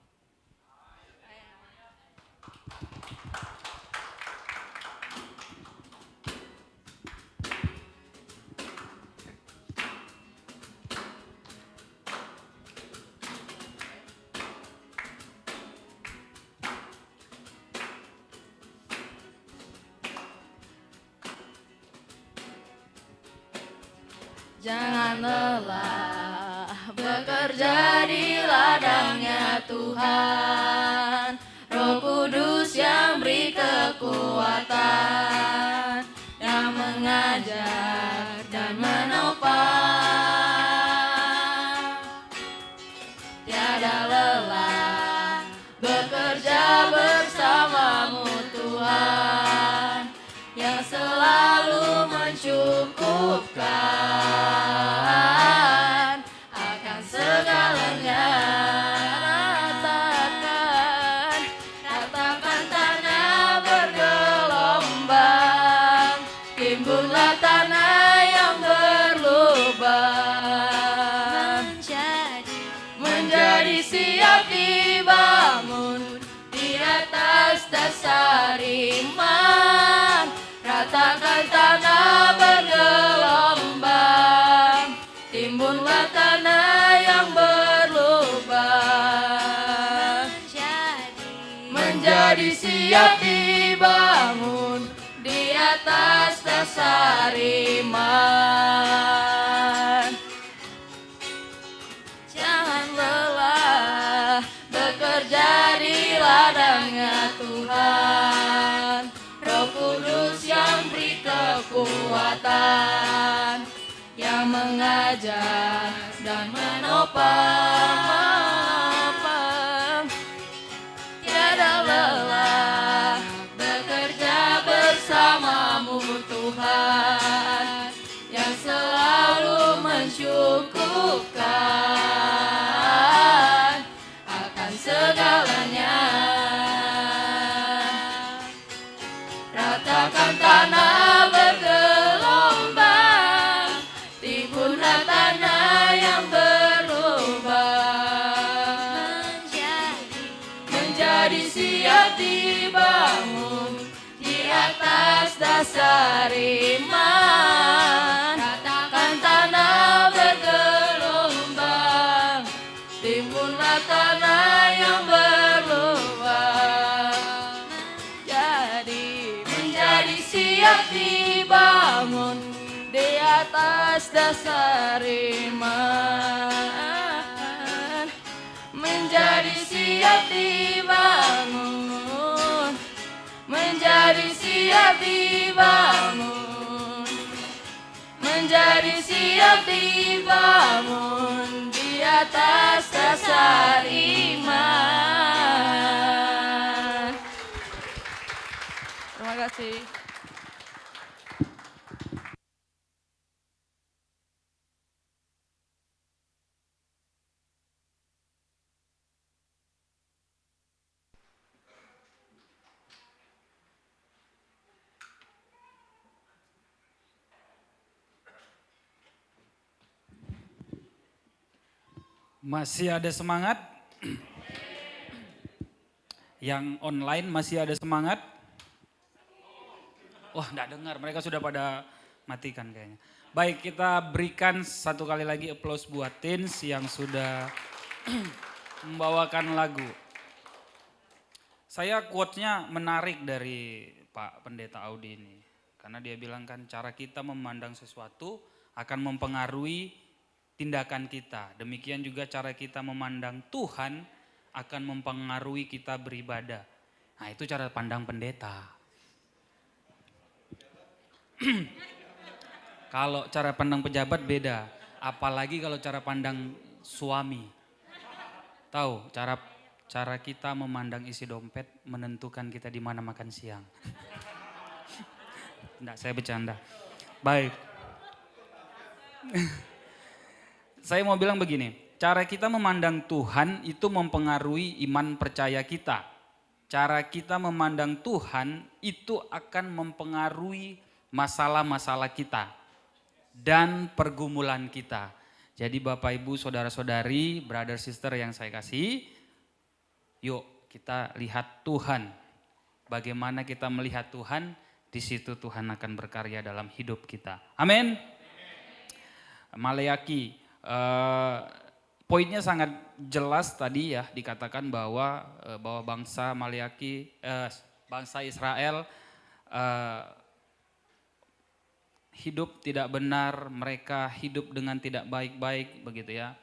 Jangan lelah bekerja di ladangnya Tuhan, Roh Kudus yang beri kekuatan, yang mengajar dan menopang. Tiada lelah bekerja bersamamu Tuhan, yang selalu mencukupkan akan segalanya. Ratakan tanah bergelombang, timbunlah tanah yang berlubang, menjadi siap dibangun di atas dasar iman. Ratakan tanah bergelombang, timbunlah tanah yang berlubang, menjadi siap dibangun di atas dasar iman. Jangan lelah bekerja di ladangnya Tuhan, Roh Kudus yang beri kekuatan, yang mengajar dan menopang. Tiada lelah bekerja bersamamu Tuhan, yang selalu mencukupkan akan segalanya. Ratakan tanah bergelombang, timbunlah tanah yang berlubang, menjadi siap dibangun di atas dasar iman. Ratakan tanah bergelombang, timbunlah tanah yang berlubang, menjadi siap dibangun di atas dasar iman. Menjadi siap dibangun, menjadi siap dibangun, menjadi siap dibangun di atas dasar iman. Terima kasih. Masih ada semangat? Yang online masih ada semangat? Wah, enggak dengar, mereka sudah pada matikan kayaknya. Baik, kita berikan satu kali lagi applause buat Teens yang sudah membawakan lagu. Saya quotes-nya menarik dari Pak Pendeta Audi ini. Karena dia bilang kan cara kita memandang sesuatu akan mempengaruhi tindakan kita. Demikian juga cara kita memandang Tuhan akan mempengaruhi kita beribadah. Nah itu cara pandang pendeta. Kalau cara pandang pejabat beda. Apalagi kalau cara pandang suami. Tahu cara kita memandang isi dompet menentukan kita di mana makan siang. Enggak, saya bercanda. Baik. Saya mau bilang begini, cara kita memandang Tuhan itu mempengaruhi iman percaya kita. Cara kita memandang Tuhan itu akan mempengaruhi masalah-masalah kita dan pergumulan kita. Jadi Bapak Ibu saudara-saudari, brother sister yang saya kasih, yuk kita lihat Tuhan. Bagaimana kita melihat Tuhan, di situ Tuhan akan berkarya dalam hidup kita. Amin. Maleaki, poinnya sangat jelas tadi ya, dikatakan bahwa bangsa Maleaki, bangsa Israel hidup tidak benar, mereka hidup dengan tidak baik-baik begitu ya.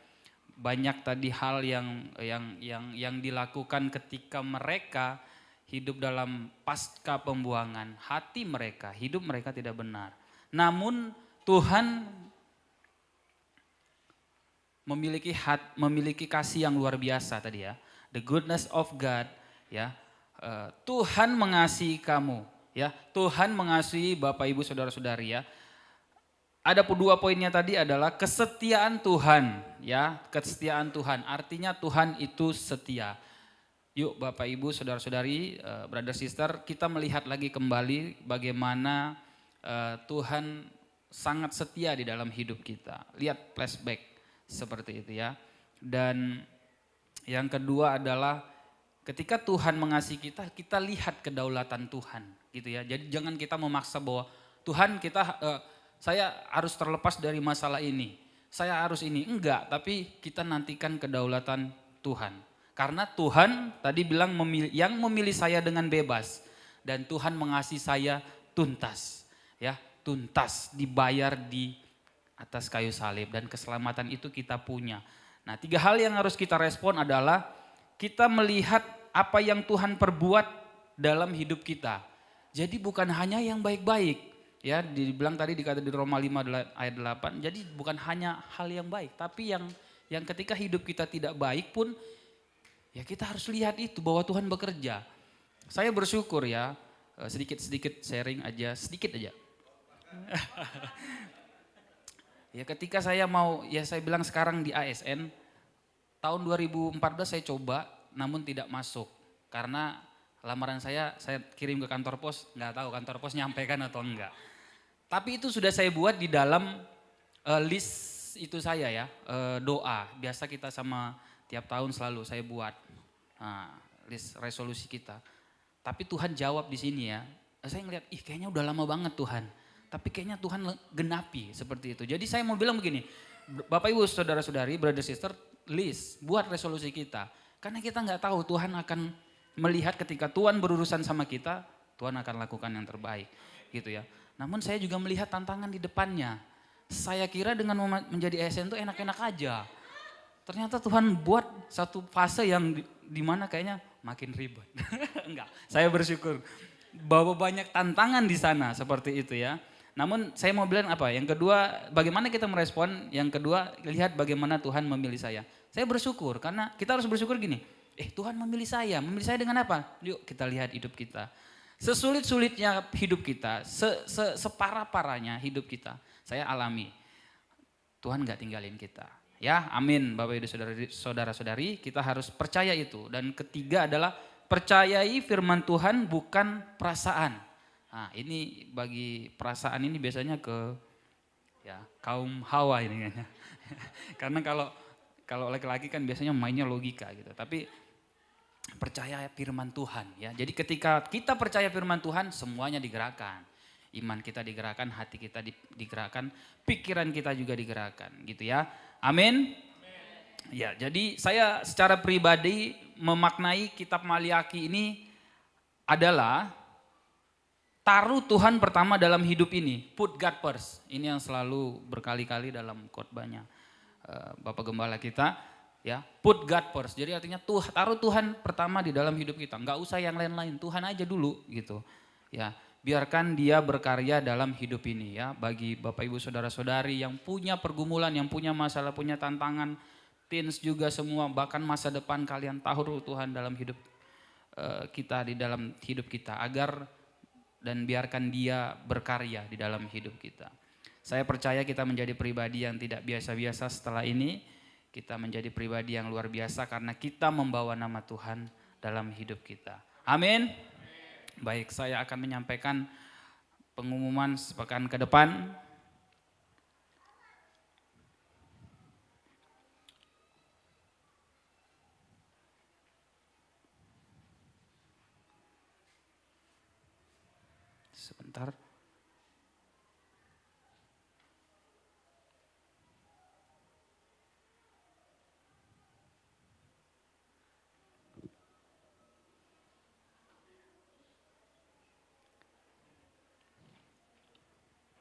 Banyak tadi hal yang dilakukan ketika mereka hidup dalam pasca pembuangan. Hati mereka, hidup mereka tidak benar. Namun Tuhan memiliki kasih yang luar biasa tadi ya. The goodness of God ya. Tuhan mengasihi kamu ya. Tuhan mengasihi Bapak Ibu saudara-saudari ya. Ada dua poinnya tadi adalah kesetiaan Tuhan ya, kesetiaan Tuhan. Artinya Tuhan itu setia. Yuk Bapak Ibu saudara-saudari, brother sister, kita melihat lagi kembali bagaimana Tuhan sangat setia di dalam hidup kita. Lihat flashback seperti itu ya. Dan yang kedua adalah ketika Tuhan mengasihi kita, kita lihat kedaulatan Tuhan gitu ya. Jadi jangan kita memaksa bahwa Tuhan saya harus terlepas dari masalah ini, saya harus ini. Enggak, tapi kita nantikan kedaulatan Tuhan. Karena Tuhan tadi bilang yang memilih saya dengan bebas. Dan Tuhan mengasihi saya tuntas. Ya, tuntas dibayar di atas kayu salib. Dan keselamatan itu kita punya. Nah 3 hal yang harus kita respon adalah kita melihat apa yang Tuhan perbuat dalam hidup kita. Jadi bukan hanya yang baik-baik. Ya, dibilang tadi dikata di Roma 5 ayat 8, jadi bukan hanya hal yang baik, tapi yang ketika hidup kita tidak baik pun, ya kita harus lihat itu bahwa Tuhan bekerja. Saya bersyukur ya, sedikit-sedikit sharing aja, sedikit aja. Ya ketika saya saya bilang sekarang di ASN, tahun 2014 saya coba, namun tidak masuk. Karena lamaran saya kirim ke kantor pos, nggak tahu kantor pos nyampaikan atau enggak. Tapi itu sudah saya buat di dalam list itu saya ya, doa. Biasa kita sama tiap tahun selalu saya buat list resolusi kita. Tapi Tuhan jawab di sini ya. Saya ngeliat, kayaknya udah lama banget Tuhan. Tapi kayaknya Tuhan genapi seperti itu. Jadi saya mau bilang begini, Bapak Ibu saudara-saudari, brother sister, list, buat resolusi kita. Karena kita nggak tahu Tuhan akan melihat ketika Tuhan berurusan sama kita, Tuhan akan lakukan yang terbaik gitu ya. Namun saya juga melihat tantangan di depannya. Saya kira dengan menjadi ASN itu enak-enak aja. Ternyata Tuhan buat satu fase yang dimana kayaknya makin ribet. Enggak, saya bersyukur bahwa banyak tantangan di sana seperti itu ya. Namun saya mau bilang apa? Yang kedua, bagaimana kita merespon? Yang kedua, lihat bagaimana Tuhan memilih saya. Saya bersyukur karena kita harus bersyukur gini. Tuhan memilih saya dengan apa? Yuk kita lihat hidup kita. Sesulit-sulitnya hidup kita, separah-parahnya hidup kita, saya alami. Tuhan gak tinggalin kita. Ya, amin Bapak Ibu saudara-saudari, kita harus percaya itu. Dan ketiga adalah percayai firman Tuhan bukan perasaan. Nah ini bagi perasaan ini biasanya ke kaum Hawa ini kayaknya. Karena kalau laki-laki kan biasanya mainnya logika gitu. Tapi percaya firman Tuhan ya. Jadi ketika kita percaya firman Tuhan semuanya digerakkan. Iman kita digerakkan, hati kita digerakkan, pikiran kita juga digerakkan gitu ya. Amin. Ya, jadi saya secara pribadi memaknai kitab Maleaki ini adalah taruh Tuhan pertama dalam hidup ini. Put God first. Ini yang selalu berkali-kali dalam khotbahnya Bapak Gembala kita. Ya, put God first. Jadi artinya taruh Tuhan pertama di dalam hidup kita. Enggak usah yang lain-lain, Tuhan aja dulu gitu. Ya, biarkan Dia berkarya dalam hidup ini ya. Bagi Bapak Ibu Saudara-saudari yang punya pergumulan, yang punya masalah, punya tantangan, teens juga semua, bahkan masa depan kalian taruh Tuhan dalam hidup kita, di dalam hidup kita, agar dan biarkan Dia berkarya di dalam hidup kita. Saya percaya kita menjadi pribadi yang tidak biasa-biasa setelah ini. Kita menjadi pribadi yang luar biasa karena kita membawa nama Tuhan dalam hidup kita. Amin. Baik, saya akan menyampaikan pengumuman sepekan ke depan. Sebentar.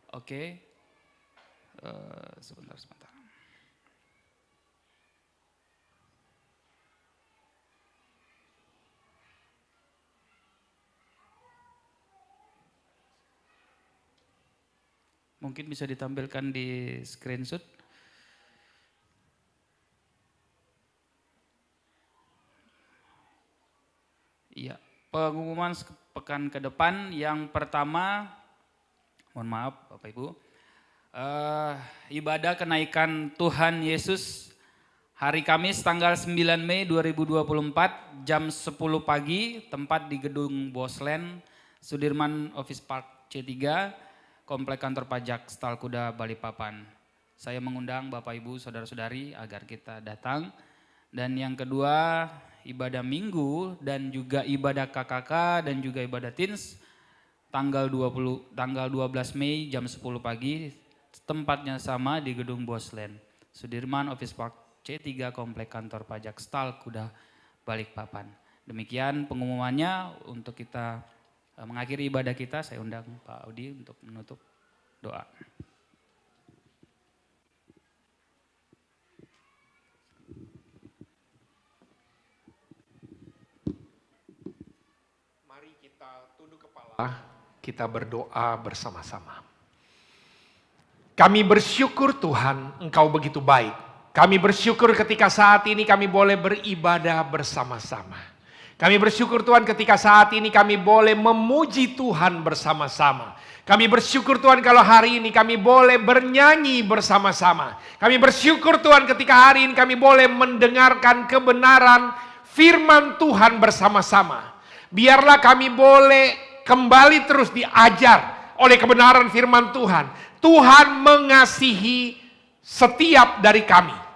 Oke, sebentar. Mungkin bisa ditampilkan di screenshot. Iya, pengumuman pekan ke depan yang pertama, mohon maaf Bapak Ibu, ibadah kenaikan Tuhan Yesus hari Kamis tanggal 9 Mei 2024 jam 10 pagi, tempat di gedung Bosland, Sudirman Office Park C3, Komplek Kantor Pajak Stalkuda, Balikpapan. Saya mengundang Bapak Ibu Saudara-saudari agar kita datang. Dan yang kedua, ibadah Minggu dan juga ibadah KKK dan juga ibadah Teens tanggal 12 Mei jam 10 pagi, tempatnya sama di gedung Bosland, Sudirman Office Park C3, Komplek Kantor Pajak Stalkuda, Balikpapan. Demikian pengumumannya. Untuk kita mengakhiri ibadah kita, saya undang Pak Audi untuk menutup doa. Mari kita tunduk kepala, kita berdoa bersama-sama. Kami bersyukur Tuhan, Engkau begitu baik. Kami bersyukur ketika saat ini kami boleh beribadah bersama-sama. Kami bersyukur Tuhan ketika saat ini kami boleh memuji Tuhan bersama-sama. Kami bersyukur Tuhan kalau hari ini kami boleh bernyanyi bersama-sama. Kami bersyukur Tuhan ketika hari ini kami boleh mendengarkan kebenaran firman Tuhan bersama-sama. Biarlah kami boleh kembali terus diajar oleh kebenaran firman Tuhan. Tuhan mengasihi setiap dari kami.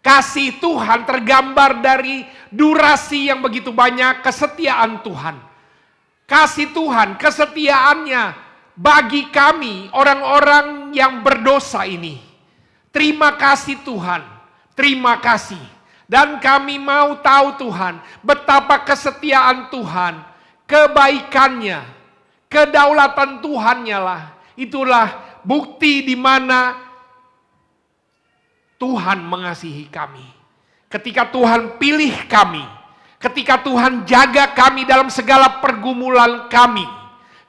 Kasih Tuhan tergambar dari durasi yang begitu banyak, kesetiaan Tuhan. Kasih Tuhan, kesetiaannya bagi kami orang-orang yang berdosa ini. Terima kasih Tuhan, terima kasih. Dan kami mau tahu Tuhan, betapa kesetiaan Tuhan, kebaikannya, kedaulatan Tuhannya lah. Itulah bukti di mana Tuhan mengasihi kami. Ketika Tuhan pilih kami, ketika Tuhan jaga kami dalam segala pergumulan kami,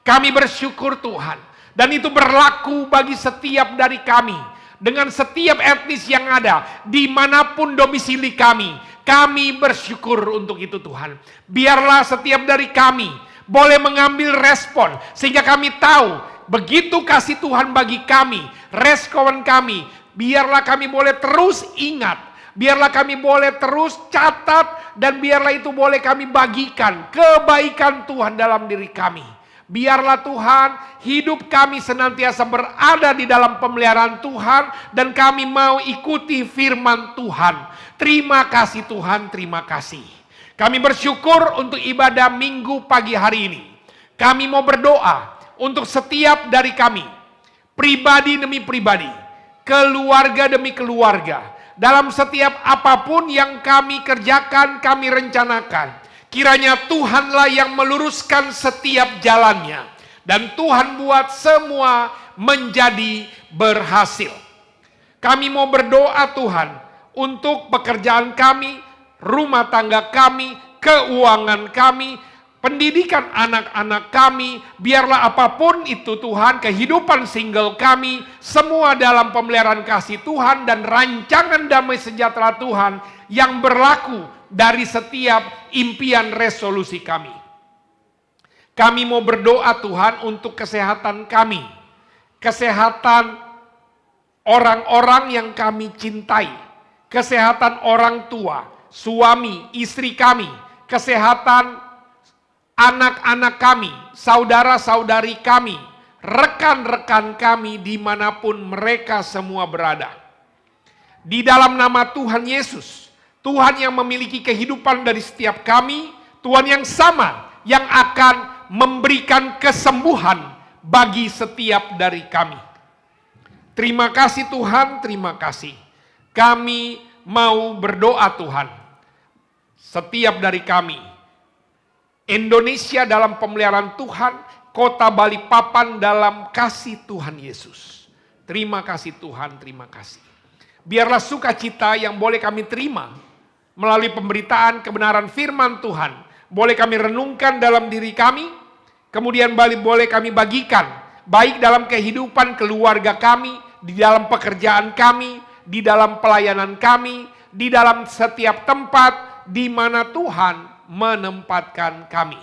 kami bersyukur Tuhan. Dan itu berlaku bagi setiap dari kami, dengan setiap etnis yang ada, dimanapun domisili kami. Kami bersyukur untuk itu Tuhan. Biarlah setiap dari kami boleh mengambil respon, sehingga kami tahu begitu kasih Tuhan bagi kami, respon kami. Biarlah kami boleh terus ingat, biarlah kami boleh terus catat, dan biarlah itu boleh kami bagikan kebaikan Tuhan dalam diri kami. Biarlah Tuhan hidup kami senantiasa berada di dalam pemeliharaan Tuhan, dan kami mau ikuti firman Tuhan. Terima kasih Tuhan, terima kasih. Kami bersyukur untuk ibadah Minggu pagi hari ini. Kami mau berdoa untuk setiap dari kami, pribadi demi pribadi, keluarga demi keluarga. Dalam setiap apapun yang kami kerjakan, kami rencanakan, Kiranya Tuhanlah yang meluruskan setiap jalannya. Dan Tuhan buat semua menjadi berhasil. Kami mau berdoa Tuhan untuk pekerjaan kami, rumah tangga kami, keuangan kami, pendidikan anak-anak kami, biarlah apapun itu Tuhan, kehidupan single kami, semua dalam pemeliharaan kasih Tuhan dan rancangan damai sejahtera Tuhan yang berlaku dari setiap impian resolusi kami. Kami mau berdoa Tuhan untuk kesehatan kami, kesehatan orang-orang yang kami cintai, kesehatan orang tua, suami, istri kami, kesehatan anak-anak kami, saudara-saudari kami, rekan-rekan kami dimanapun mereka semua berada. Di dalam nama Tuhan Yesus, Tuhan yang memiliki kehidupan dari setiap kami, Tuhan yang sama yang akan memberikan kesembuhan bagi setiap dari kami. Terima kasih Tuhan, terima kasih. Kami mau berdoa Tuhan, setiap dari kami, Indonesia dalam pemeliharaan Tuhan, kota Balikpapan dalam kasih Tuhan Yesus. Terima kasih Tuhan, terima kasih. Biarlah sukacita yang boleh kami terima melalui pemberitaan kebenaran firman Tuhan, boleh kami renungkan dalam diri kami, kemudian boleh kami bagikan, baik dalam kehidupan keluarga kami, di dalam pekerjaan kami, di dalam pelayanan kami, di dalam setiap tempat di mana Tuhan menempatkan kami.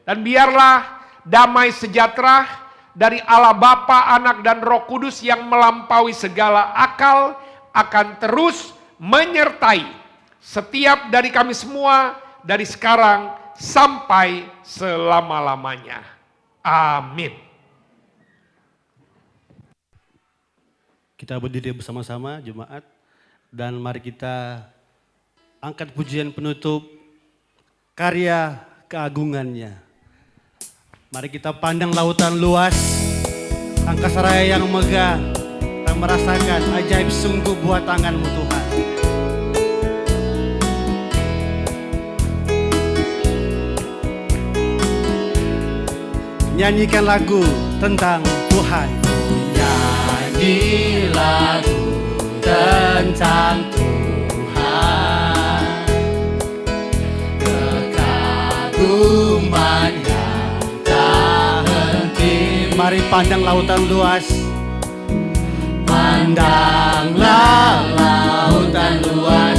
Dan biarlah damai sejahtera dari Allah Bapa, Anak dan Roh Kudus yang melampaui segala akal akan terus menyertai setiap dari kami semua dari sekarang sampai selama-lamanya. Amin. Kita berdiri bersama-sama jemaat dan mari kita angkat pujian penutup karya keagungannya. Mari kita pandang lautan luas, angkasa raya yang megah, dan merasakan ajaib sungguh buat tanganmu Tuhan. Nyanyikan lagu tentang Tuhan. Nyanyi lagu tentang Tuhan, kekaguman yang tak henti. Mari pandang lautan luas. Pandanglah lautan luas,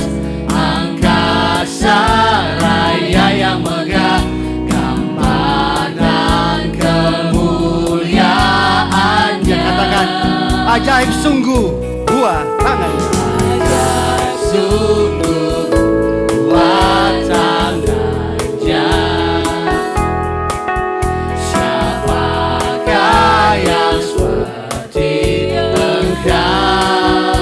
angkasa raya yang megah, gambaran kemuliaannya. Katakan, ajaib sungguh buah tangannya. Ajaib sungguh buah tangannya. Siapakah yang seperti Engkau?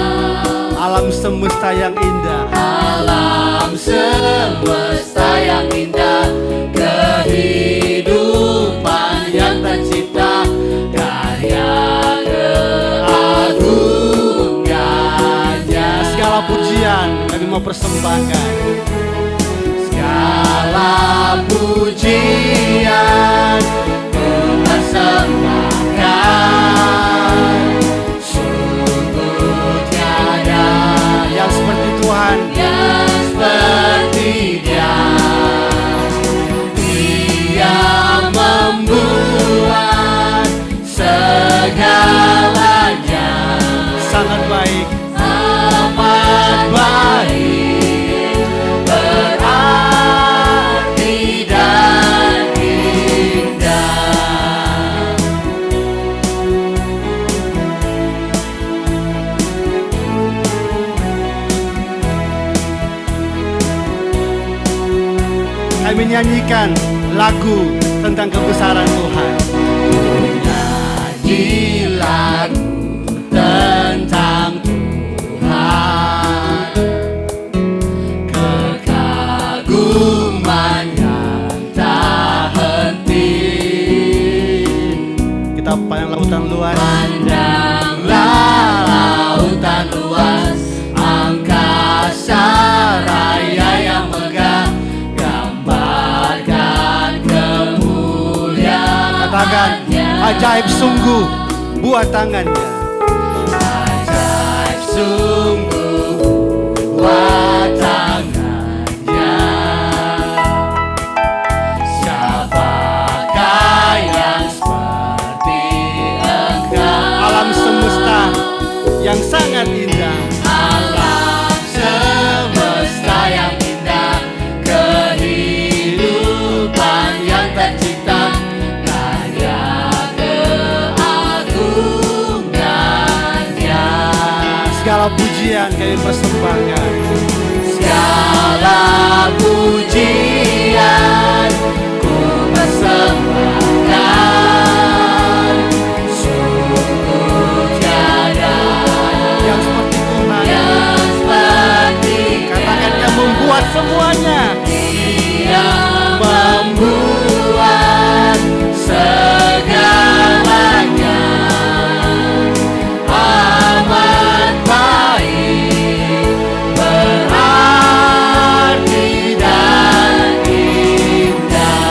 Alam semesta yang indah, Alam semesta yang indah, kehidupan yang tercipta, karya keagungannya. segala pujian kami mau persembahkan. Segala pujian persembahkan, sungguh tiada Yang seperti Tuhan, yang seperti Dia. Dia membuat segalanya sangat baik. amat baik, berarti dan indah. Kami nyanyikan lagu tentang kebesaran Tuhan. Nyanyi lagu tentang Tuhan, kekaguman yang tak henti. Kita pandang lautan luas. Pandanglah lautan luas, angkasa raya yang megah, gambaran Ajaib sungguh buat tangannya. Ajaib sungguh buat tangannya. Siapakah yang seperti Engkau? Alam semesta yang sangat indah. Alam semesta yang indah, kehidupan yang tercipta, karya keagungannya. Segala pujian kami persembahkan. Segala pujian ku persembahkan. Sungguh tiada Yang seperti Tuhan. yang seperti Katakan yang membuat semuanya. Dia membuat segalanya amat baik, berarti dan indah.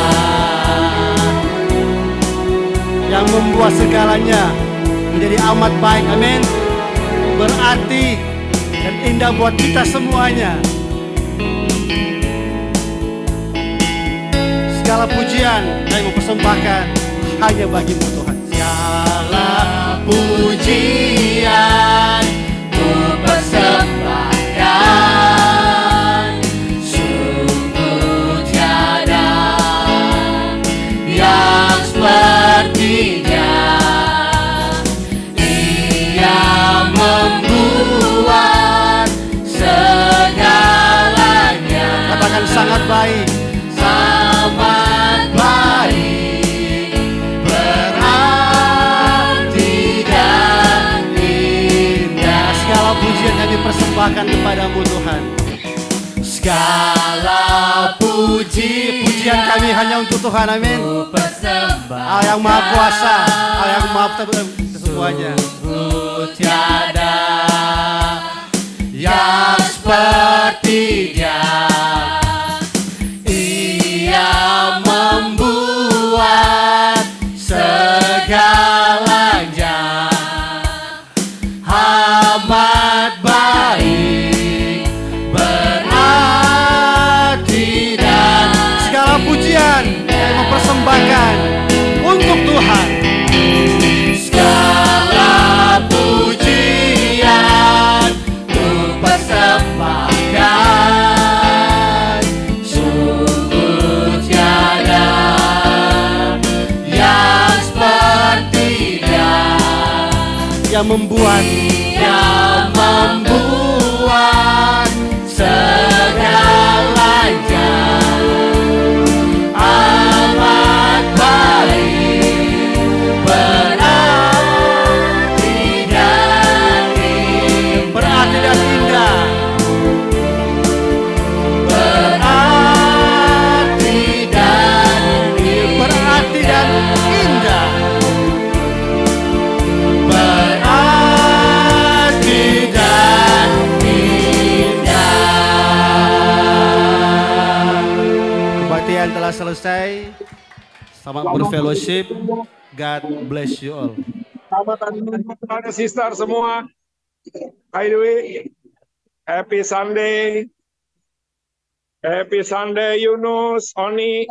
Yang membuat segalanya menjadi amat baik. Amin. Berarti dan indah buat kita semuanya. Segala pujian kami mempersembahkan hanya bagimu Tuhan. Segala pujian ku persembahkan. Sungguh tiada yang sepertinya. Ia membuat segalanya Katakan sangat baik. sangat baik, berarti dan indah. Segala pujian kami persembahkan kepadamu Tuhan. Segala Pujian kami hanya untuk Tuhan. Amin. ku persembahkan. Allah yang maha kuasa, Allah yang maha semuanya. Sungguh tiada yang seperti Dia. Ia membuat segalanya amat baik, berarti dan Segala pujian kami mempersembahkan untuk Tuhan. segala pujian ku persembahkan. Sungguh tiada yang seperti Dia. Yang membuat Yang membuat segalanya amat baik, berarti dan indah. berarti dan indah. Berarti dan Berarti dan indah. berarti dan indah. Kebaktian telah selesai. Selamat berfellowship. God bless you all. Ada sister semua. By the way, happy Sunday. Happy Sunday Yunus, Oni.